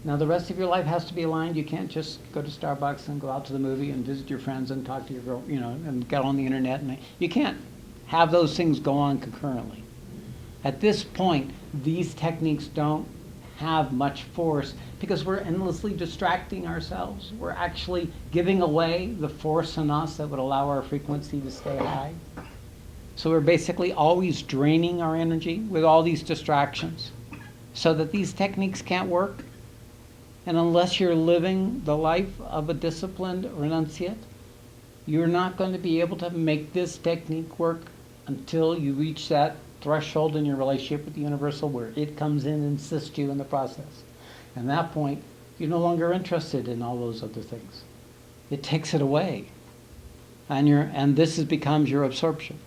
Now the rest of your life has to be aligned. You can't just go to Starbucks and go out to the movie and visit your friends and talk to your girl, and get on the internet. And you can't have those things go on concurrently. At this point, these techniques don't have much force because we're endlessly distracting ourselves. We're actually giving away the force in us that would allow our frequency to stay high. So we're basically always draining our energy with all these distractions so that these techniques can't work. And unless you're living the life of a disciplined renunciate, you're not going to be able to make this technique work until you reach that threshold in your relationship with the universal where it comes in and assists you in the process. And at that point, you're no longer interested in all those other things. It takes it away. And this becomes your absorption.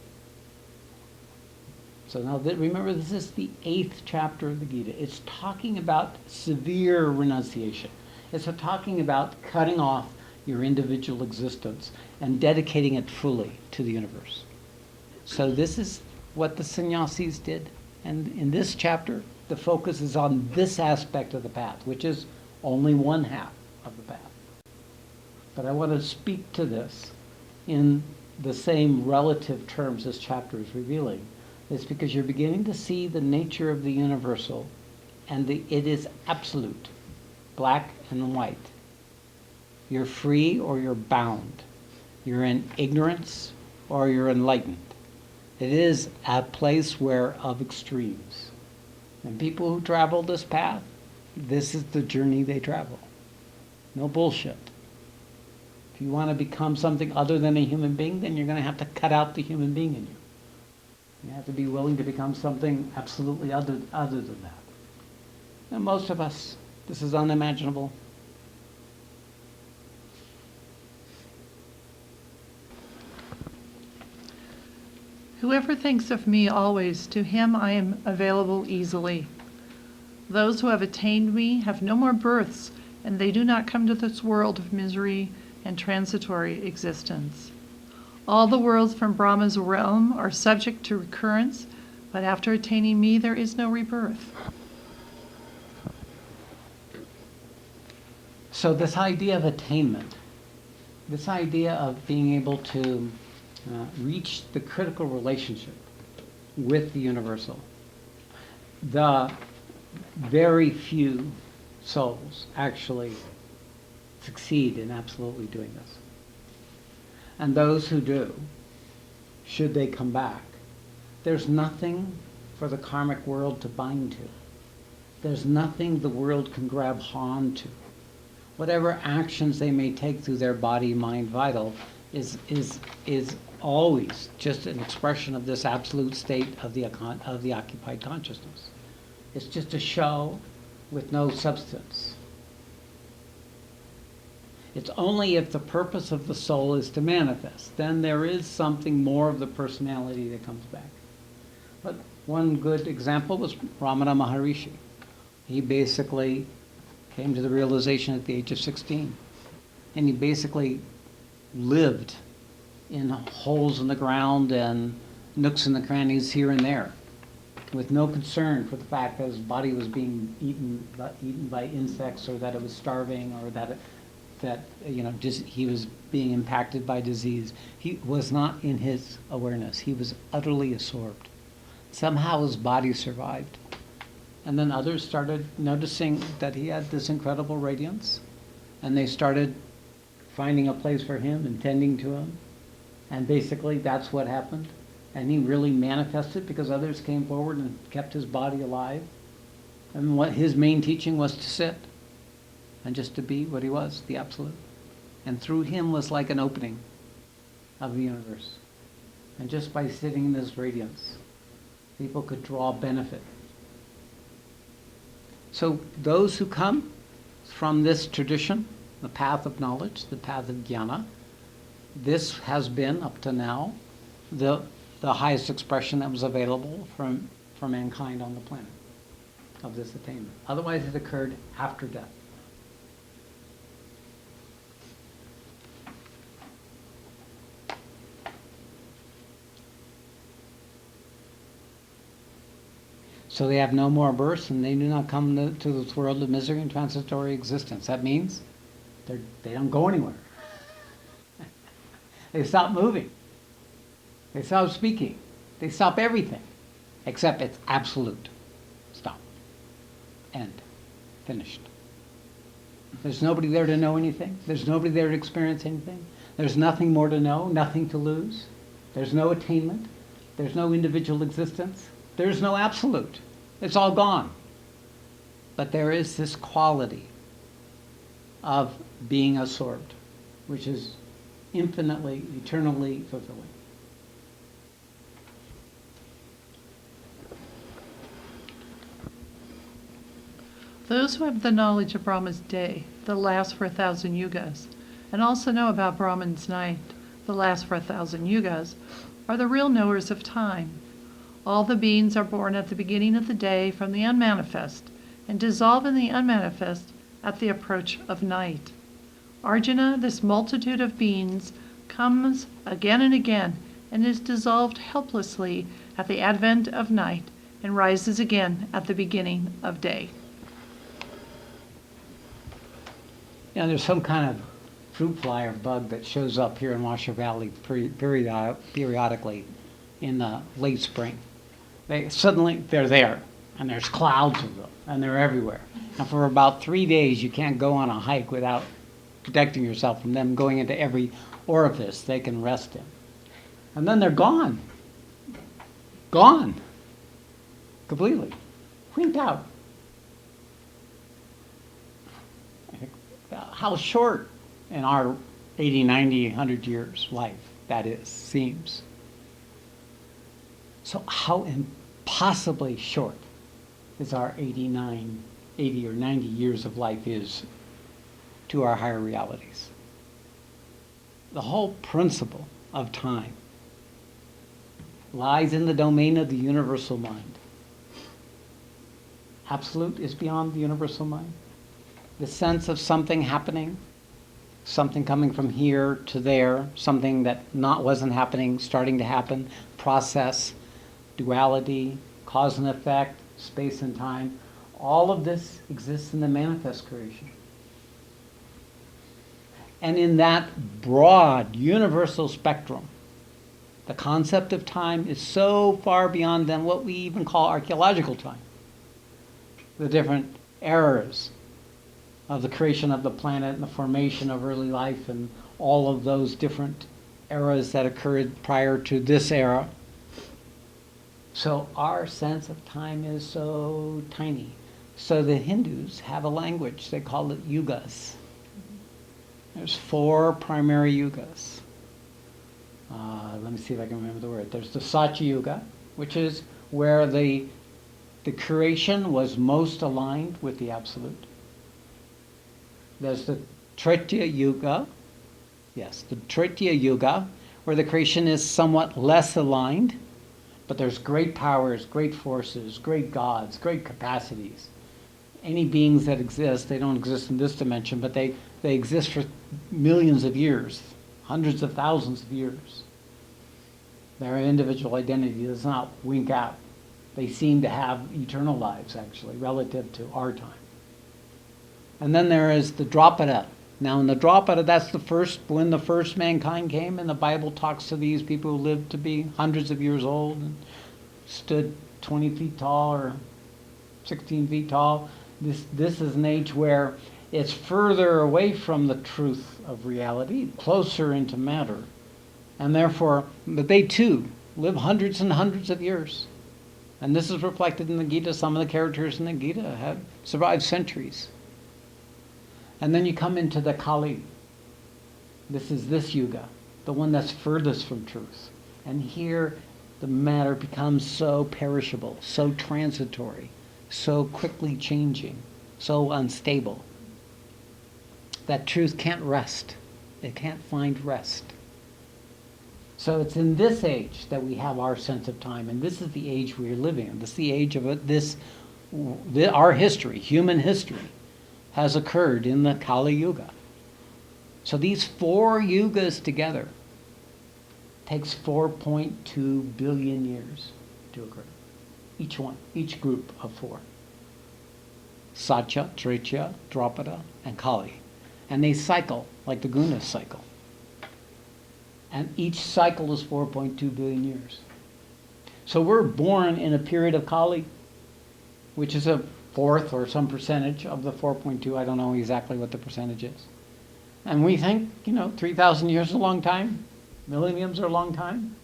So now remember, this is the 8th chapter of the Gita. It's talking about severe renunciation. It's talking about cutting off your individual existence, and dedicating it fully to the universe. So this is what the sannyasis did. And in this chapter, the focus is on this aspect of the path, which is only one half of the path. But I want to speak to this in the same relative terms this chapter is revealing. It's because you're beginning to see the nature of the universal, and it is absolute, black and white. You're free or you're bound. You're in ignorance or you're enlightened. It is a place of extremes. And people who travel this path, this is the journey they travel. No bullshit. If you want to become something other than a human being, then you're going to have to cut out the human being in you. You have to be willing to become something absolutely other than that. And most of us, this is unimaginable. Whoever thinks of me always, to him I am available easily. Those who have attained me have no more births, and they do not come to this world of misery and transitory existence. All the worlds from Brahma's realm are subject to recurrence, but after attaining me there is no rebirth. So this idea of attainment, this idea of being able to reach the critical relationship with the universal, the very few souls actually succeed in absolutely doing this. And those who do, should they come back, there's nothing for the karmic world to bind to. There's nothing the world can grab onto. Whatever actions they may take through their body, mind, vital is always just an expression of this absolute state of the occupied consciousness. It's just a show with no substance. It's only if the purpose of the soul is to manifest, then there is something more of the personality that comes back. But one good example was Ramana Maharishi. He basically came to the realization at the age of 16. And he basically lived in holes in the ground and nooks and the crannies here and there, with no concern for the fact that his body was being eaten by insects, or that it was starving, or that he was being impacted by disease. He was not in his awareness. He was utterly absorbed. Somehow his body survived. And then others started noticing that he had this incredible radiance, and they started finding a place for him and tending to him. And basically that's what happened. And he really manifested because others came forward and kept his body alive. And what his main teaching was to sit and just to be what he was, the absolute. And through him was like an opening of the universe. And just by sitting in this radiance, people could draw benefit. So those who come from this tradition, the path of knowledge, the path of jnana, this has been, up to now, the highest expression that was available for mankind on the planet of this attainment. Otherwise, it occurred after death. So they have no more births, and they do not come to this world of misery and transitory existence. That means they don't go anywhere. They stop moving. They stop speaking. They stop everything. Except it's absolute. Stop. End. Finished. There's nobody there to know anything. There's nobody there to experience anything. There's nothing more to know, nothing to lose. There's no attainment. There's no individual existence. There's no absolute. It's all gone. But there is this quality of being absorbed, which is infinitely, eternally fulfilling. Those who have the knowledge of Brahma's day, that lasts for 1,000 yugas, and also know about Brahman's night, that lasts for 1,000 yugas, are the real knowers of time. All the beings are born at the beginning of the day from the unmanifest, and dissolve in the unmanifest at the approach of night. Arjuna, this multitude of beings comes again and again and is dissolved helplessly at the advent of night and rises again at the beginning of day. There's some kind of fruit fly or bug that shows up here in Washoe Valley periodically in the late spring. They're there, and there's clouds of them, and they're everywhere. And for about 3 days, you can't go on a hike without protecting yourself from them going into every orifice they can rest in. And then they're gone. Gone. Completely. Winked out. How short in our 80, 90, 100 years life that is, seems. So how impossibly short is our 80 or 90 years of life is to our higher realities. The whole principle of time lies in the domain of the universal mind. Absolute is beyond the universal mind. The sense of something happening, something coming from here to there, something that wasn't happening, starting to happen, process, duality, cause and effect, space and time, all of this exists in the manifest creation. And in that broad, universal spectrum, the concept of time is so far beyond than what we even call archaeological time. The different eras of the creation of the planet and the formation of early life and all of those different eras that occurred prior to this era. So our sense of time is so tiny. So the Hindus have a language, they call it yugas. There's 4 primary yugas. Let me see if I can remember the word. There's the Satya Yuga, which is where the creation was most aligned with the Absolute. There's the Tretiya Yuga, the Tretiya Yuga, where the creation is somewhat less aligned, but there's great powers, great forces, great gods, great capacities. Any beings that exist, they don't exist in this dimension, but they exist for millions of years, hundreds of thousands of years. Their individual identity does not wink out. They seem to have eternal lives, actually, relative to our time. And then there is the Drapada. Now in the Drapada, that's when the first mankind came, and the Bible talks to these people who lived to be hundreds of years old and stood 20 feet tall or 16 feet tall. This is an age where it's further away from the truth of reality, closer into matter. And therefore, but they too live hundreds and hundreds of years. And this is reflected in the Gita. Some of the characters in the Gita have survived centuries. And then you come into the Kali. This is this yuga, the one that's furthest from truth. And here the matter becomes so perishable, so transitory, so quickly changing, so unstable, that truth can't rest. It can't find rest. So it's in this age that we have our sense of time, and this is the age we're living in. This is the age of our history, human history, has occurred in the Kali Yuga. So these 4 yugas together takes 4.2 billion years to occur. Each one, each group of 4. Satya, Tretiya, Drapada, and Kali. And they cycle like the gunas cycle. And each cycle is 4.2 billion years. So we're born in a period of Kali, which is a fourth or some percentage of the 4.2. I don't know exactly what the percentage is. And we think, 3,000 years is a long time. Millenniums are a long time.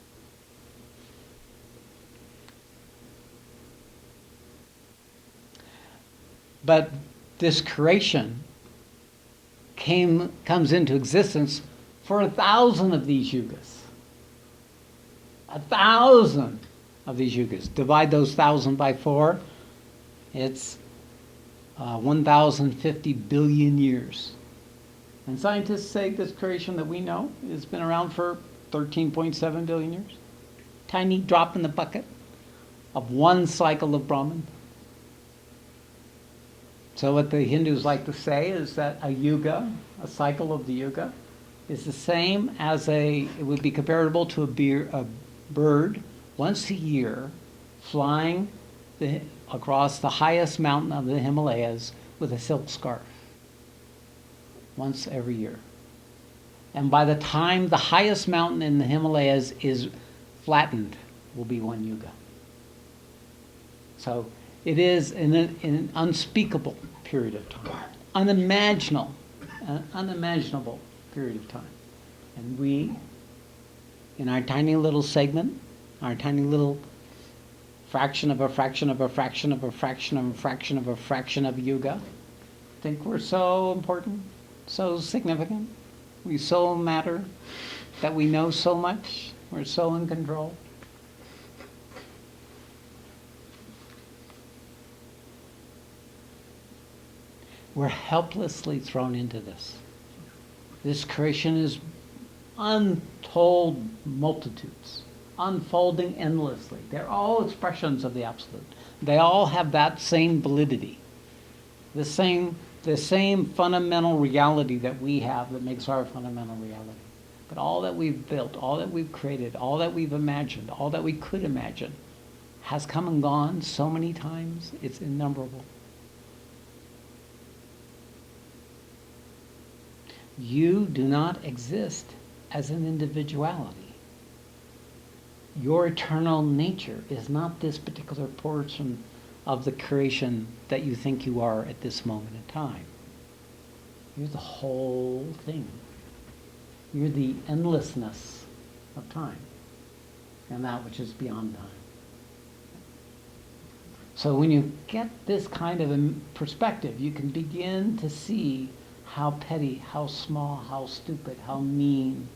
But this creation comes into existence for 1,000 of these yugas. 1,000 of these yugas. Divide those 1,000 by 4. It's 1,050 billion years. And scientists say this creation that we know has been around for 13.7 billion years. Tiny drop in the bucket of one cycle of Brahman. So what the Hindus like to say is that a yuga, a cycle of the yuga, is the same as it would be comparable to a bird once a year flying across the highest mountain of the Himalayas with a silk scarf. Once every year. And by the time the highest mountain in the Himalayas is flattened, will be one yuga. So it is an unspeakable period of time, unimaginable period of time. And we, in our tiny little segment, our tiny little fraction of a fraction of a fraction of a fraction of a fraction of a fraction of a yuga, think we're so important, so significant, we so matter, that we know so much, we're so in control. We're helplessly thrown into this. This creation is untold multitudes, unfolding endlessly. They're all expressions of the Absolute. They all have that same validity, the same fundamental reality that we have that makes our fundamental reality. But all that we've built, all that we've created, all that we've imagined, all that we could imagine has come and gone so many times, it's innumerable. You do not exist as an individuality. Your eternal nature is not this particular portion of the creation that you think you are at this moment in time. You're the whole thing. You're the endlessness of time and that which is beyond time. So when you get this kind of a perspective, you can begin to see how petty, how small, how stupid, how mean,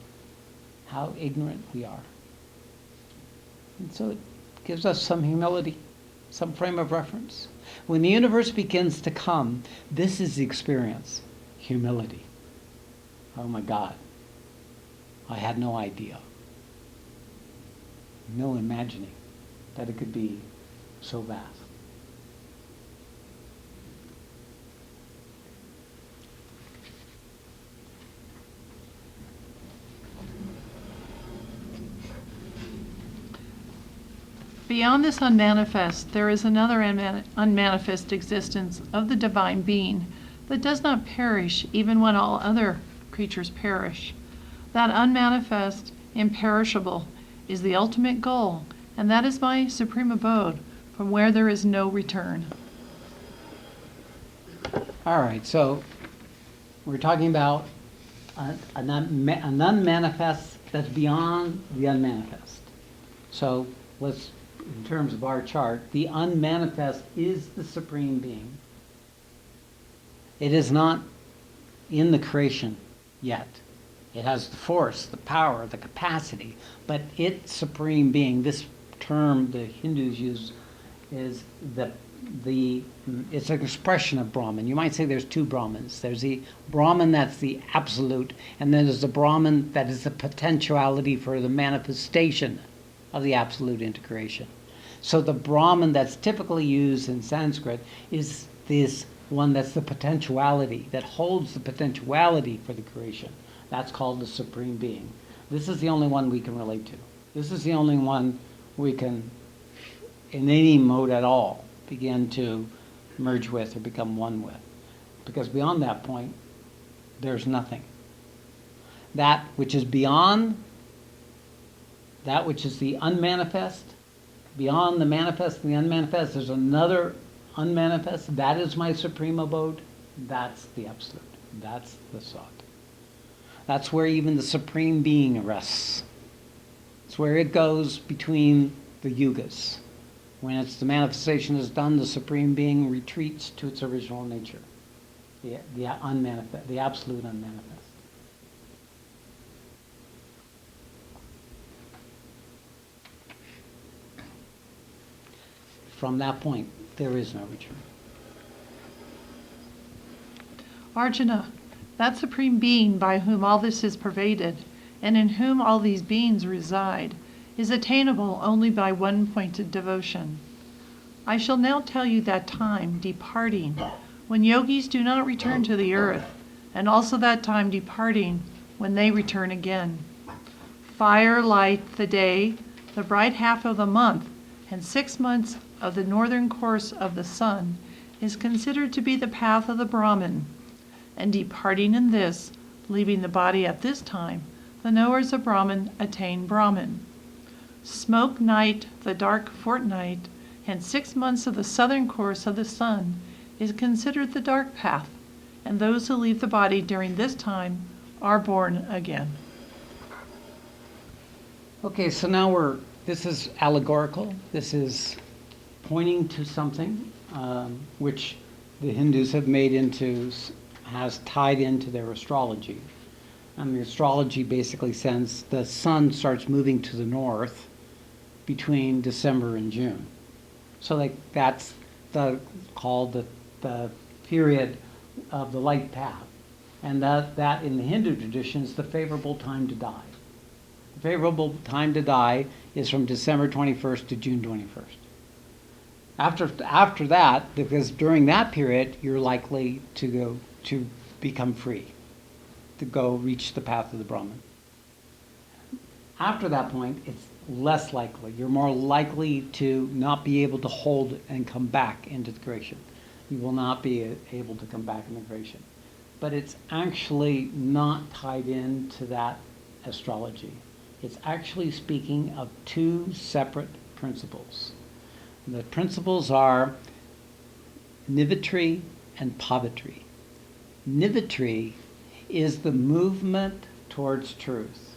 how ignorant we are. And so it gives us some humility, some frame of reference. When the universe begins to come, this is the experience, humility. Oh my God, I had no idea, no imagining that it could be so vast. Beyond this unmanifest, there is another unmanifest existence of the divine being that does not perish even when all other creatures perish. That unmanifest, imperishable, is the ultimate goal, and that is my supreme abode, from where there is no return. All right, so we're talking about an unmanifest that's beyond the unmanifest. So let's, in terms of our chart, the unmanifest is the Supreme Being. It is not in the creation yet. It has the force, the power, the capacity, but its Supreme Being, this term the Hindus use, is it's an expression of Brahman. You might say there's two Brahmans. There's the Brahman that's the absolute, and then there's the Brahman that is the potentiality for the manifestation of the absolute integration. So the Brahman that's typically used in Sanskrit is this one that's the potentiality, that holds the potentiality for the creation. That's called the Supreme Being. This is the only one we can relate to. This is the only one we can, in any mode at all, begin to merge with or become one with. Because beyond that point, there's nothing. That which is beyond, that which is the unmanifest, beyond the manifest and the unmanifest, there's another unmanifest. That is my supreme abode. That's the absolute. That's the Sat. That's where even the Supreme Being rests. It's where it goes between the yugas. When the manifestation is done, the Supreme Being retreats to its original nature, the unmanifest, the absolute unmanifest. From that point, there is no return. Arjuna, that Supreme Being by whom all this is pervaded, and in whom all these beings reside, is attainable only by one-pointed devotion. I shall now tell you that time, departing, when yogis do not return to the earth, and also that time departing when they return again. Fire light the day, the bright half of the month, and 6 months of the northern course of the sun is considered to be the path of the Brahman, and departing in this, leaving the body at this time, the knowers of Brahman attain Brahman. Smoke night, the dark fortnight, and 6 months of the southern course of the sun is considered the dark path, and those who leave the body during this time are born again. Okay, so now this is allegorical. This is pointing to something which the Hindus have has tied into their astrology. And the astrology basically says the sun starts moving to the north between December and June. So that's called the period of the light path. And that in the Hindu tradition is the favorable time to die. The favorable time to die is from December 21st to June 21st. After that, because during that period, you're likely to become free, to go reach the path of the Brahman. After that point, it's less likely. You're more likely to not be able to hold and come back into the creation. You will not be able to come back into creation. But it's actually not tied into that astrology. It's actually speaking of two separate principles. The principles are nivetri and pavatri. Nivetri is the movement towards truth.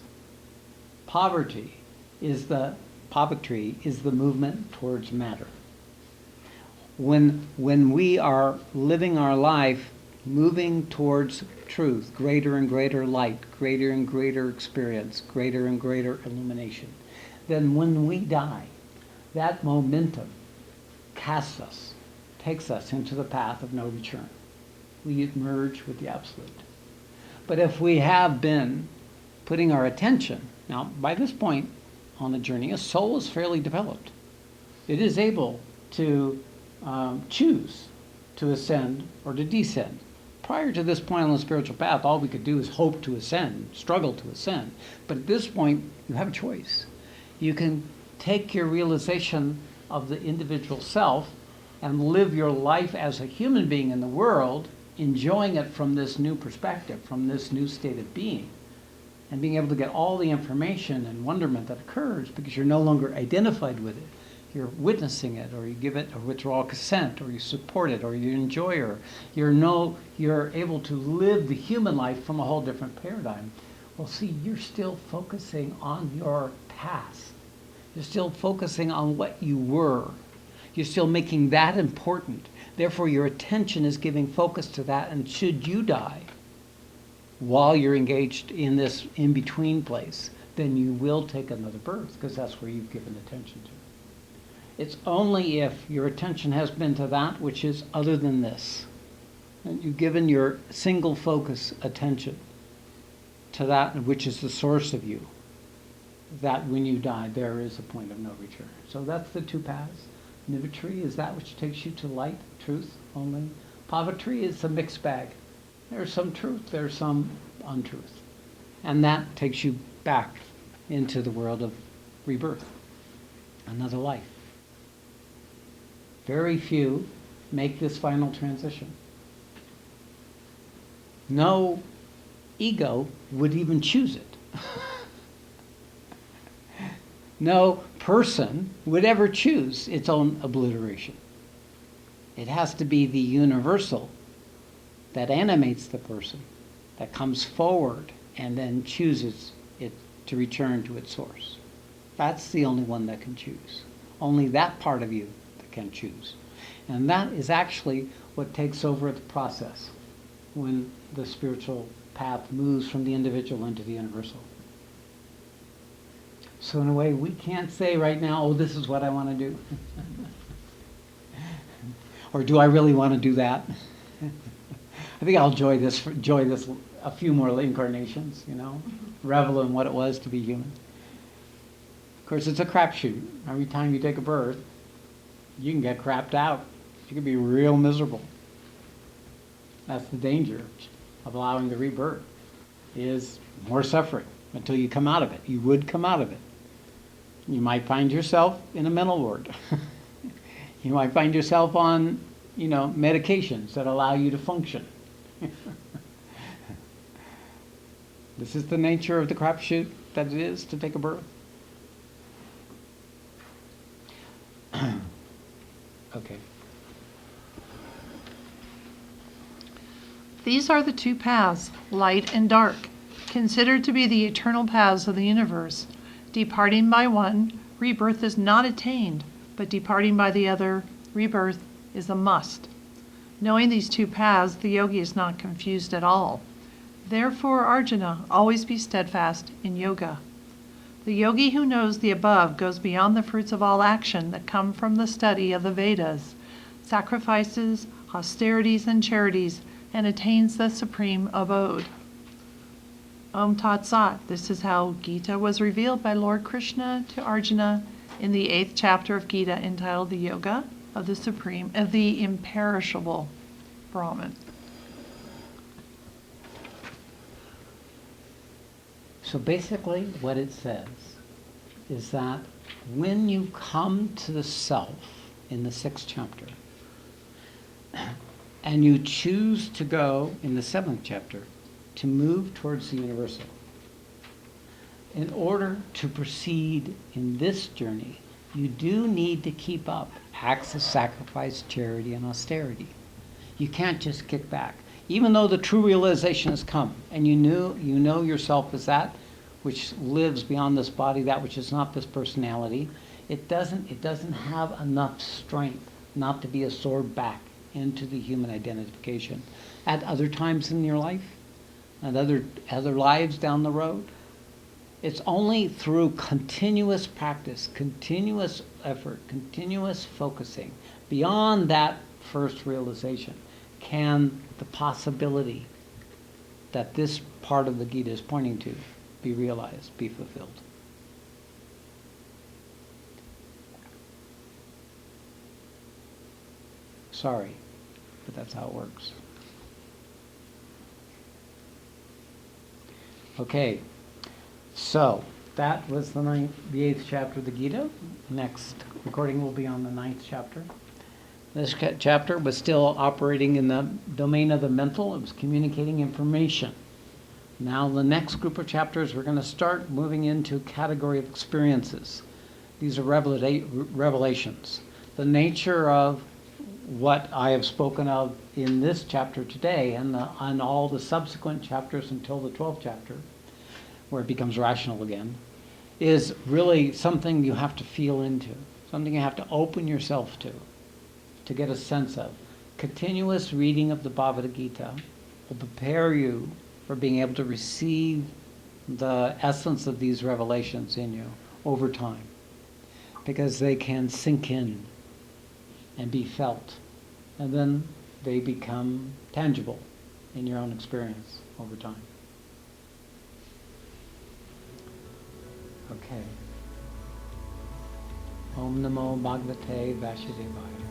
Pavatri is the movement towards matter. When we are living our life moving towards truth, greater and greater light, greater and greater experience, greater and greater illumination, then when we die, that momentum takes us into the path of no return. We merge with the Absolute. But if we have been putting our attention, now by this point on the journey, a soul is fairly developed. It is able to choose to ascend or to descend. Prior to this point on the spiritual path, all we could do is hope to ascend, struggle to ascend. But at this point, you have a choice. You can take your realization of the individual self and live your life as a human being in the world, enjoying it from this new perspective, from this new state of being, and being able to get all the information and wonderment that occurs because you're no longer identified with it. You're witnessing it, or you give it a withdrawal consent, or you support it, or you enjoy it. You're able to live the human life from a whole different paradigm. Well, see, you're still focusing on your past. You're still focusing on what you were. You're still making that important. Therefore, your attention is giving focus to that, and should you die while you're engaged in this in-between place, then you will take another birth, because that's where you've given attention to. It's only if your attention has been to that which is other than this, and you've given your single focus attention to that which is the source of you, that when you die, there is a point of no return. So that's the two paths. Nivetri is that which takes you to light, truth only. Pavatri is a mixed bag. There's some truth, there's some untruth. And that takes you back into the world of rebirth, another life. Very few make this final transition. No ego would even choose it. No person would ever choose its own obliteration. It has to be the universal that animates the person, that comes forward and then chooses it to return to its source. That's the only one that can choose. Only that part of you that can choose. And that is actually what takes over the process when the spiritual path moves from the individual into the universal. So in a way, we can't say right now, oh, this is what I want to do. Or do I really want to do that? I think I'll enjoy this a few more incarnations, revel in what it was to be human. Of course, it's a crapshoot. Every time you take a birth, you can get crapped out. You can be real miserable. That's the danger of allowing the rebirth, is more suffering until you come out of it. You would come out of it. You might find yourself in a mental ward. You might find yourself on, medications that allow you to function. This is the nature of the crapshoot that it is to take a birth. Okay. These are the two paths, light and dark, considered to be the eternal paths of the universe. Departing by one, rebirth is not attained, but departing by the other, rebirth is a must. Knowing these two paths, the yogi is not confused at all. Therefore, Arjuna, always be steadfast in yoga. The yogi who knows the above goes beyond the fruits of all action that come from the study of the Vedas, sacrifices, austerities, and charities, and attains the supreme abode. Om Tat Sat. This is how Gita was revealed by Lord Krishna to Arjuna in the 8th chapter of Gita, entitled The Yoga of the Imperishable Brahman. So basically what it says is that when you come to the self in the 6th chapter, and you choose to go in the 7th chapter to move towards the universal, in order to proceed in this journey, you do need to keep up acts of sacrifice, charity, and austerity. You can't just kick back. Even though the true realization has come, and you know yourself as that which lives beyond this body, that which is not this personality, it doesn't have enough strength not to be absorbed back into the human identification. At other times in your life, and other lives down the road, it's only through continuous practice, continuous effort, continuous focusing, beyond that first realization, can the possibility that this part of the Gita is pointing to be realized, be fulfilled. Sorry, but that's how it works. Okay, so that was the 8th chapter of the Gita. Next recording will be on the 9th chapter. This chapter was still operating in the domain of the mental. It was communicating information. Now the next group of chapters, we're going to start moving into a category of experiences. These are revelations. The nature of what I have spoken of in this chapter today and all the subsequent chapters until the 12th chapter, where it becomes rational again, is really something you have to feel into, something you have to open yourself to get a sense of. Continuous reading of the Bhagavad Gita will prepare you for being able to receive the essence of these revelations in you over time, because they can sink in and be felt, and then they become tangible in your own experience over time. Okay. Om Namo Bhagavate Vasudevaya.